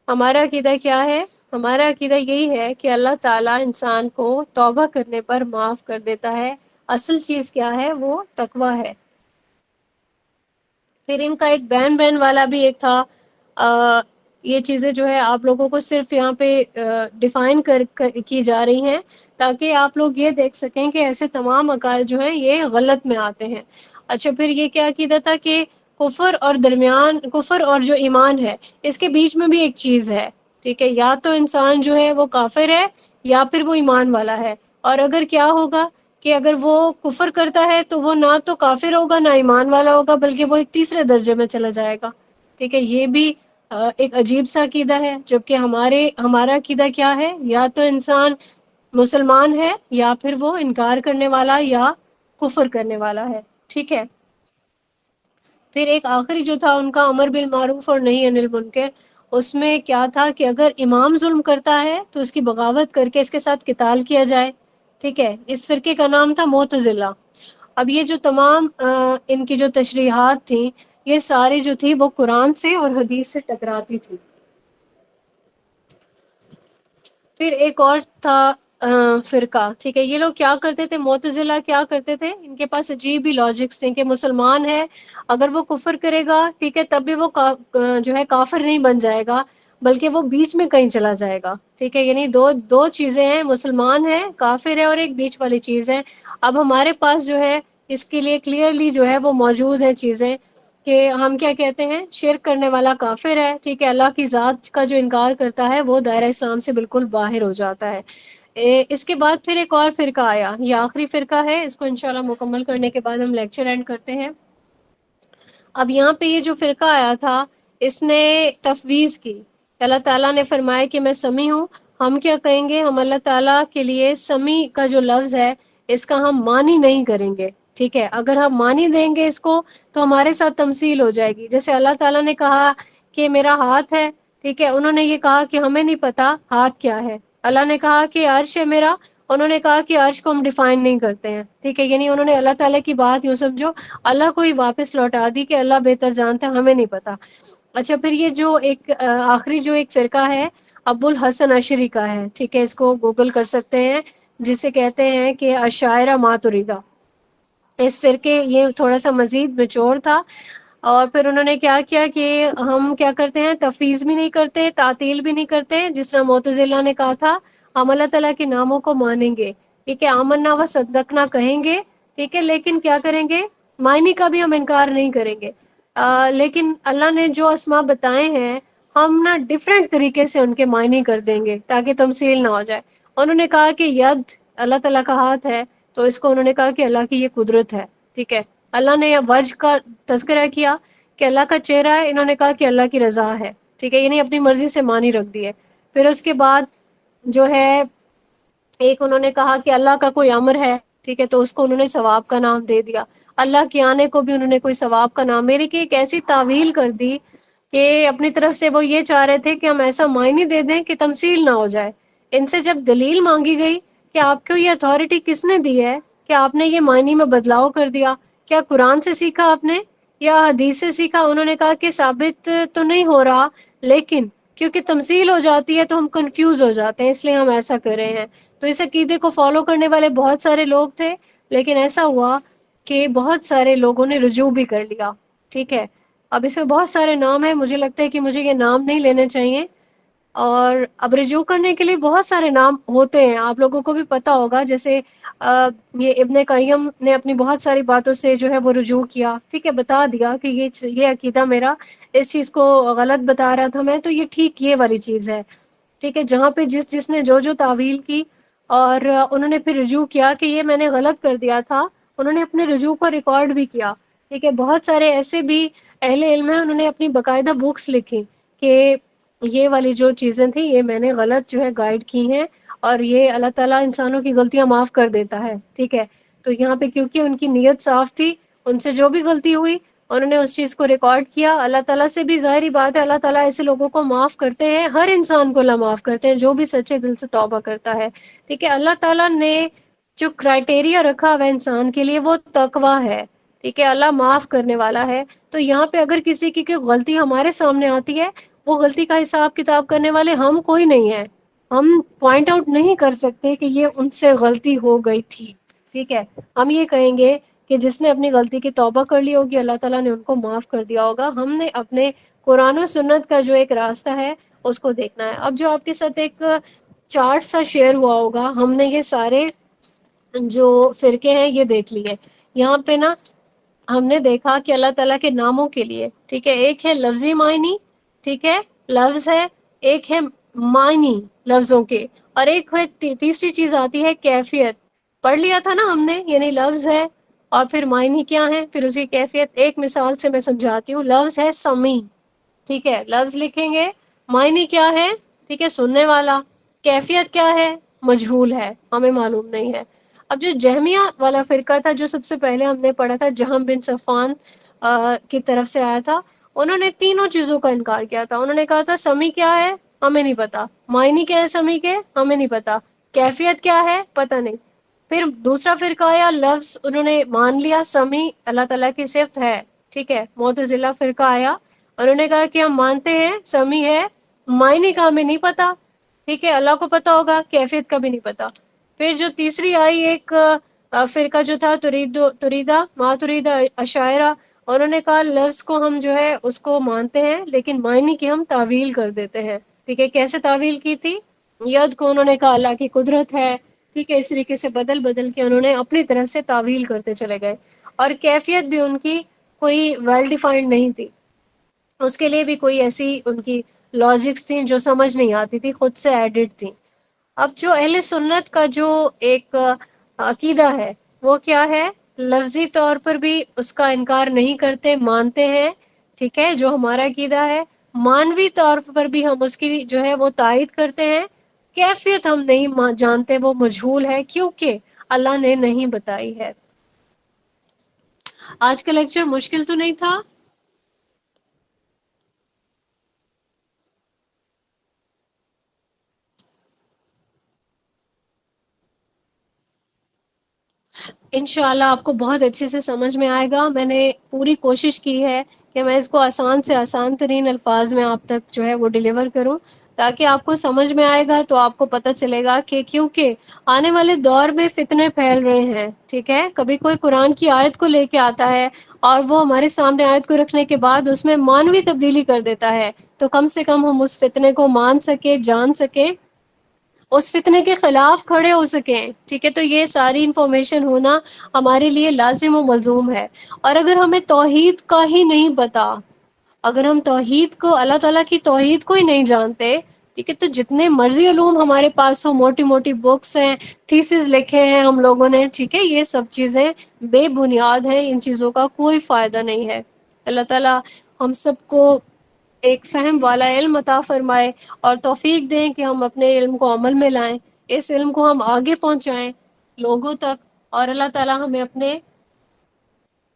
ہمارا عقیدہ کیا ہے؟ ہمارا عقیدہ یہی ہے کہ اللہ تعالیٰ انسان کو توبہ کرنے پر معاف کر دیتا ہے. اصل چیز کیا ہے؟ وہ تقویٰ ہے. پھر ان کا ایک بین والا بھی ایک تھا. یہ چیزیں جو ہے آپ لوگوں کو صرف یہاں پہ ڈیفائن کی جا رہی ہیں تاکہ آپ لوگ یہ دیکھ سکیں کہ ایسے تمام عقائد جو ہیں یہ غلط میں آتے ہیں. اچھا، پھر یہ کیا عقیدہ تھا کہ کفر اور جو ایمان ہے اس کے بیچ میں بھی ایک چیز ہے. ٹھیک ہے، یا تو انسان جو ہے وہ کافر ہے یا پھر وہ ایمان والا ہے. اور اگر کیا ہوگا کہ اگر وہ کفر کرتا ہے تو وہ نہ تو کافر ہوگا نہ ایمان والا ہوگا، بلکہ وہ ایک تیسرے درجے میں چلا جائے گا. ٹھیک ہے، یہ بھی ایک عجیب سا عقیدہ ہے. جبکہ ہمارا عقیدہ کیا ہے؟ یا تو انسان مسلمان ہے یا پھر وہ انکار کرنے والا یا کفر کرنے والا ہے. ٹھیک ہے، پھر ایک آخری جو تھا ان کا امر بالمعروف اور نہی عن المنکر. اس میں کیا تھا کہ اگر امام ظلم کرتا ہے تو اس کی بغاوت کر کے اس کے ساتھ قتال کیا جائے. ٹھیک ہے، اس فرقے کا نام تھا معتزلہ. اب یہ جو تمام ان کی جو تشریحات تھیں یہ ساری جو تھی وہ قرآن سے اور حدیث سے ٹکراتی تھی. پھر ایک اور تھا فرقہ. ٹھیک ہے، یہ لوگ کیا کرتے تھے؟ معتزلہ کیا کرتے تھے؟ ان کے پاس عجیب ہی لاجکس تھے کہ مسلمان ہے، اگر وہ کفر کرے گا ٹھیک ہے تب بھی وہ جو ہے کافر نہیں بن جائے گا، بلکہ وہ بیچ میں کہیں چلا جائے گا. ٹھیک ہے، یعنی دو چیزیں ہیں، مسلمان ہے، کافر ہے، اور ایک بیچ والی چیز ہے. اب ہمارے پاس جو ہے اس کے لیے کلیئرلی جو ہے وہ موجود ہیں چیزیں کہ ہم کیا کہتے ہیں، شرک کرنے والا کافر ہے، ٹھیک ہے، اللہ کی ذات کا جو انکار کرتا ہے وہ دائرہ اسلام سے بالکل باہر ہو جاتا ہے۔ اس کے بعد پھر ایک اور فرقہ آیا، یہ آخری فرقہ ہے، اس کو انشاءاللہ مکمل کرنے کے بعد ہم لیکچر اینڈ کرتے ہیں۔ اب یہاں پہ یہ جو فرقہ آیا تھا، اس نے تفویض کی، اللہ تعالیٰ نے فرمایا کہ میں سمیع ہوں۔ ہم کیا کہیں گے، ہم اللہ تعالیٰ کے لیے سمیع کا جو لفظ ہے اس کا ہم معنی نہیں کریں گے، ٹھیک ہے، اگر ہم معنی دیں گے اس کو تو ہمارے ساتھ تمثیل ہو جائے گی۔ جیسے اللہ تعالیٰ نے کہا کہ میرا ہاتھ ہے، ٹھیک ہے، انہوں نے یہ کہا کہ ہمیں نہیں پتا ہاتھ کیا ہے۔ اللہ نے کہا کہ عرش ہے میرا، انہوں نے کہا کہ عرش کو ہم ڈیفائن نہیں کرتے ہیں، ٹھیک ہے، یعنی انہوں نے اللہ تعالیٰ کی بات یوں سمجھو اللہ کو ہی واپس لوٹا دی کہ اللہ بہتر جانتا ہے، ہمیں نہیں پتا۔ اچھا، پھر یہ جو ایک آخری جو ایک فرقہ ہے ابو الحسن عشری کا ہے، ٹھیک ہے، اس کو گوگل کر سکتے ہیں، جسے کہتے ہیں کہ اشاعرہ ماتریدہ۔ اس فرقے یہ تھوڑا سا مزید نچوڑ تھا، اور پھر انہوں نے کیا کیا کہ ہم کیا کرتے ہیں، تفویض بھی نہیں کرتے، تعطیل بھی نہیں کرتے، جس طرح معتزلہ نے کہا تھا ہم اللہ تعالیٰ کے ناموں کو مانیں گے، ٹھیک ہے، آمنا و صدقنا کہیں گے، ٹھیک ہے، لیکن کیا کریں گے، معنی کا بھی ہم انکار نہیں کریں گے۔ لیکن اللہ نے جو اسماء بتائے ہیں ہم نا ڈفرینٹ طریقے سے ان کے معنی کر دیں گے تاکہ تمثیل نہ ہو جائے۔ انہوں نے کہا کہ ید اللہ تعالیٰ کا ہاتھ ہے، تو اس کو انہوں نے کہا کہ اللہ کی یہ قدرت ہے، ٹھیک ہے۔ اللہ نے وجہ کا تذکرہ کیا کہ اللہ کا چہرہ ہے، انہوں نے کہا کہ اللہ کی رضا ہے، ٹھیک ہے، یعنی اپنی مرضی سے معنی رکھ دی ہے۔ پھر اس کے بعد جو ہے ایک انہوں نے کہا کہ اللہ کا کوئی امر ہے، ٹھیک ہے، تو اس کو انہوں نے ثواب کا نام دے دیا۔ اللہ کے آنے کو بھی انہوں نے کوئی ثواب کا نام، میری کہ ایک ایسی تعویل کر دی کہ اپنی طرف سے وہ یہ چاہ رہے تھے کہ ہم ایسا معنی دے دیں کہ تمثیل نہ ہو جائے۔ ان سے جب دلیل مانگی گئی کہ آپ کو یہ اتھارٹی کس نے دی ہے کہ آپ نے یہ معنی میں بدلاؤ کر دیا، کیا قرآن سے سیکھا آپ نے یا حدیث سے سیکھا؟ انہوں نے کہا کہ ثابت تو نہیں ہو رہا، لیکن کیونکہ تمثیل ہو جاتی ہے تو ہم کنفیوز ہو جاتے ہیں، اس لیے ہم ایسا کر رہے ہیں۔ تو اس عقیدے کو فالو کرنے والے بہت سارے لوگ تھے، لیکن ایسا ہوا کہ بہت سارے لوگوں نے رجوع بھی کر لیا، ٹھیک ہے۔ اب اس میں بہت سارے نام ہیں، مجھے لگتا ہے کہ مجھے یہ نام نہیں لینے چاہیے، اور اب رجوع کرنے کے لیے بہت سارے نام ہوتے ہیں، آپ لوگوں کو بھی پتا ہوگا، جیسے یہ ابن قیم نے اپنی بہت ساری باتوں سے جو ہے وہ رجوع کیا، ٹھیک ہے، بتا دیا کہ یہ عقیدہ میرا اس چیز کو غلط بتا رہا تھا میں، تو یہ ٹھیک یہ والی چیز ہے، ٹھیک ہے، جہاں پہ جس نے جو تعویل کی اور انہوں نے پھر رجوع کیا کہ یہ میں نے غلط کر دیا تھا، انہوں نے اپنے رجوع کو ریکارڈ بھی کیا، ٹھیک ہے۔ بہت سارے ایسے بھی اہل علم ہیں، انہوں نے اپنی باقاعدہ بکس لکھی کہ یہ والی جو چیزیں تھیں یہ میں نے غلط جو ہے گائیڈ کی ہیں، اور یہ اللہ تعالیٰ انسانوں کی غلطیاں معاف کر دیتا ہے، ٹھیک ہے۔ تو یہاں پہ کیونکہ ان کی نیت صاف تھی، ان سے جو بھی غلطی ہوئی انہوں نے اس چیز کو ریکارڈ کیا، اللہ تعالیٰ سے بھی ظاہری بات ہے اللہ تعالیٰ ایسے لوگوں کو معاف کرتے ہیں، ہر انسان کو اللہ معاف کرتے ہیں جو بھی سچے دل سے توبہ کرتا ہے، ٹھیک ہے۔ اللہ تعالیٰ نے جو کرائٹیریا رکھا ہوا انسان کے لیے وہ تقویٰ ہے، ٹھیک ہے، اللہ معاف کرنے والا ہے۔ تو یہاں پہ اگر کسی کی کوئی غلطی ہمارے سامنے آتی ہے، وہ غلطی کا حساب کتاب کرنے والے ہم کوئی نہیں ہے، ہم پوائنٹ آؤٹ نہیں کر سکتے کہ یہ ان سے غلطی ہو گئی تھی، ٹھیک ہے۔ ہم یہ کہیں گے کہ جس نے اپنی غلطی کی توبہ کر لی ہوگی اللہ تعالیٰ نے ان کو معاف کر دیا ہوگا، ہم نے اپنے قرآن و سنت کا جو ایک راستہ ہے اس کو دیکھنا ہے۔ اب جو آپ کے ساتھ ایک چارٹ سا شیئر ہوا ہوگا، ہم نے یہ سارے جو فرقے ہیں یہ دیکھ لیے، یہاں پہ نا ہم نے دیکھا کہ اللہ تعالیٰ کے ناموں کے لیے، ٹھیک ہے، ایک ہے لفظی معنی، ٹھیک ہے، لفظ ہے، ایک ہے معنی لفظوں کے، اور ایک ہے تیسری چیز آتی ہے کیفیت، پڑھ لیا تھا نا ہم نے، یعنی لفظ ہے اور پھر معنی کیا ہے، پھر اس کی کیفیت۔ ایک مثال سے میں سمجھاتی ہوں، لفظ ہے سمیع، ٹھیک ہے، لفظ لکھیں گے، معنی کیا ہے، ٹھیک ہے، سننے والا، کیفیت کیا ہے، مجہول ہے، ہمیں معلوم نہیں ہے۔ اب جو جہمیہ والا فرقہ تھا جو سب سے پہلے ہم نے پڑھا تھا، جہم بن صفوان کی طرف سے آیا تھا، انہوں نے تینوں چیزوں کا انکار کیا تھا۔ انہوں نے کہا تھا سمیع کیا ہے، ہمیں نہیں پتا، معنی کیا ہے سمیع کے، ہمیں نہیں پتا، کیفیت کیا ہے، پتہ نہیں۔ پھر دوسرا فرقہ آیا، لفظ انہوں نے مان لیا سمیع اللہ تعالیٰ کی صفت ہے، ٹھیک ہے۔ معتزلہ فرقہ آیا، انہوں نے کہا کہ ہم مانتے ہیں سمیع ہے، معنی کا ہمیں نہیں پتا، ٹھیک ہے، اللہ کو پتا ہوگا، کیفیت کا بھی نہیں پتا۔ پھر جو تیسری آئی ایک فرقہ جو تھا تریدہ ماتریدہ اشاعرہ، انہوں نے کہا لفظ کو ہم جو ہے اس کو مانتے ہیں لیکن معنی کی ہم تعویل کر دیتے ہیں، ٹھیک ہے۔ کیسے تعویل کی تھی؟ ید کو انہوں نے کہا اللہ کی قدرت ہے، ٹھیک ہے، اس طریقے سے بدل بدل کے انہوں نے اپنی طرح سے تعویل کرتے چلے گئے، اور کیفیت بھی ان کی کوئی ویل ڈیفائنڈ نہیں تھی، اس کے لیے بھی کوئی ایسی ان کی لاجکس تھیں جو سمجھ نہیں آتی تھی، خود سے ایڈڈ تھیں۔ اب جو اہل سنت کا جو ایک عقیدہ ہے وہ کیا ہے، لفظی طور پر بھی اس کا انکار نہیں کرتے، مانتے ہیں، ٹھیک ہے، جو ہمارا عقیدہ ہے، مانوی طور پر بھی ہم اس کی جو ہے وہ تائید کرتے ہیں، کیفیت ہم نہیں جانتے، وہ مجہول ہے کیونکہ اللہ نے نہیں بتائی ہے۔ آج کا لیکچر مشکل تو نہیں تھا؟ انشاءاللہ آپ کو بہت اچھے سے سمجھ میں آئے گا۔ میں نے پوری کوشش کی ہے کہ میں اس کو آسان سے آسان ترین الفاظ میں آپ تک جو ہے وہ ڈیلیور کروں، تاکہ آپ کو سمجھ میں آئے گا تو آپ کو پتہ چلے گا کہ کیونکہ آنے والے دور میں فتنے پھیل رہے ہیں، ٹھیک ہے، کبھی کوئی قرآن کی آیت کو لے کے آتا ہے اور وہ ہمارے سامنے آیت کو رکھنے کے بعد اس میں مانوی تبدیلی کر دیتا ہے، تو کم سے کم ہم اس فتنے کو مان سکے، جان سکے، اس فتنے کے خلاف کھڑے ہو سکیں، ٹھیک ہے۔ تو یہ ساری انفارمیشن ہونا ہمارے لیے لازم و ملزوم ہے۔ اور اگر ہمیں توحید کا ہی نہیں پتا، اگر ہم توحید کو، اللہ تعالیٰ کی توحید کو ہی نہیں جانتے، ٹھیک ہے، تو جتنے مرضی علوم ہمارے پاس ہو، موٹی موٹی بکس ہیں، تھیسز لکھے ہیں ہم لوگوں نے، ٹھیک ہے، یہ سب چیزیں بے بنیاد ہیں، ان چیزوں کا کوئی فائدہ نہیں ہے۔ اللہ تعالیٰ ہم سب کو ایک فہم والا علم عطا فرمائے اور توفیق دیں کہ ہم اپنے علم کو عمل میں لائیں، اس علم کو ہم آگے پہنچائیں لوگوں تک، اور اللہ تعالیٰ ہمیں اپنے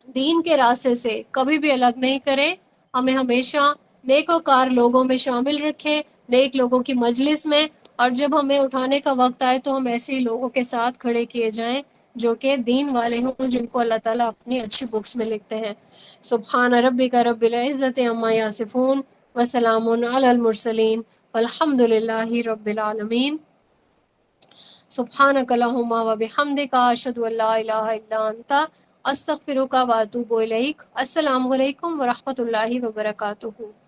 دین کے راستے سے کبھی بھی الگ نہیں کرے، ہمیں ہمیشہ نیک وکار لوگوں میں شامل رکھے، نیک لوگوں کی مجلس میں، اور جب ہمیں اٹھانے کا وقت آئے تو ہم ایسے ہی لوگوں کے ساتھ کھڑے کیے جائیں جو کہ دین والے ہوں، جن کو اللہ تعالیٰ اپنی اچھی بکس میں لکھتے ہیں۔ سبحان ربک رب العزت عما یصفون وسلام علی المرسلین والحمد للہ رب العالمین۔ سبحانک اللہم و بحمدک، اشہد ان لا الہ الا انت، استغفرک و اتوب الیک۔ السلام علیکم ورحمۃ اللہ وبرکاتہ۔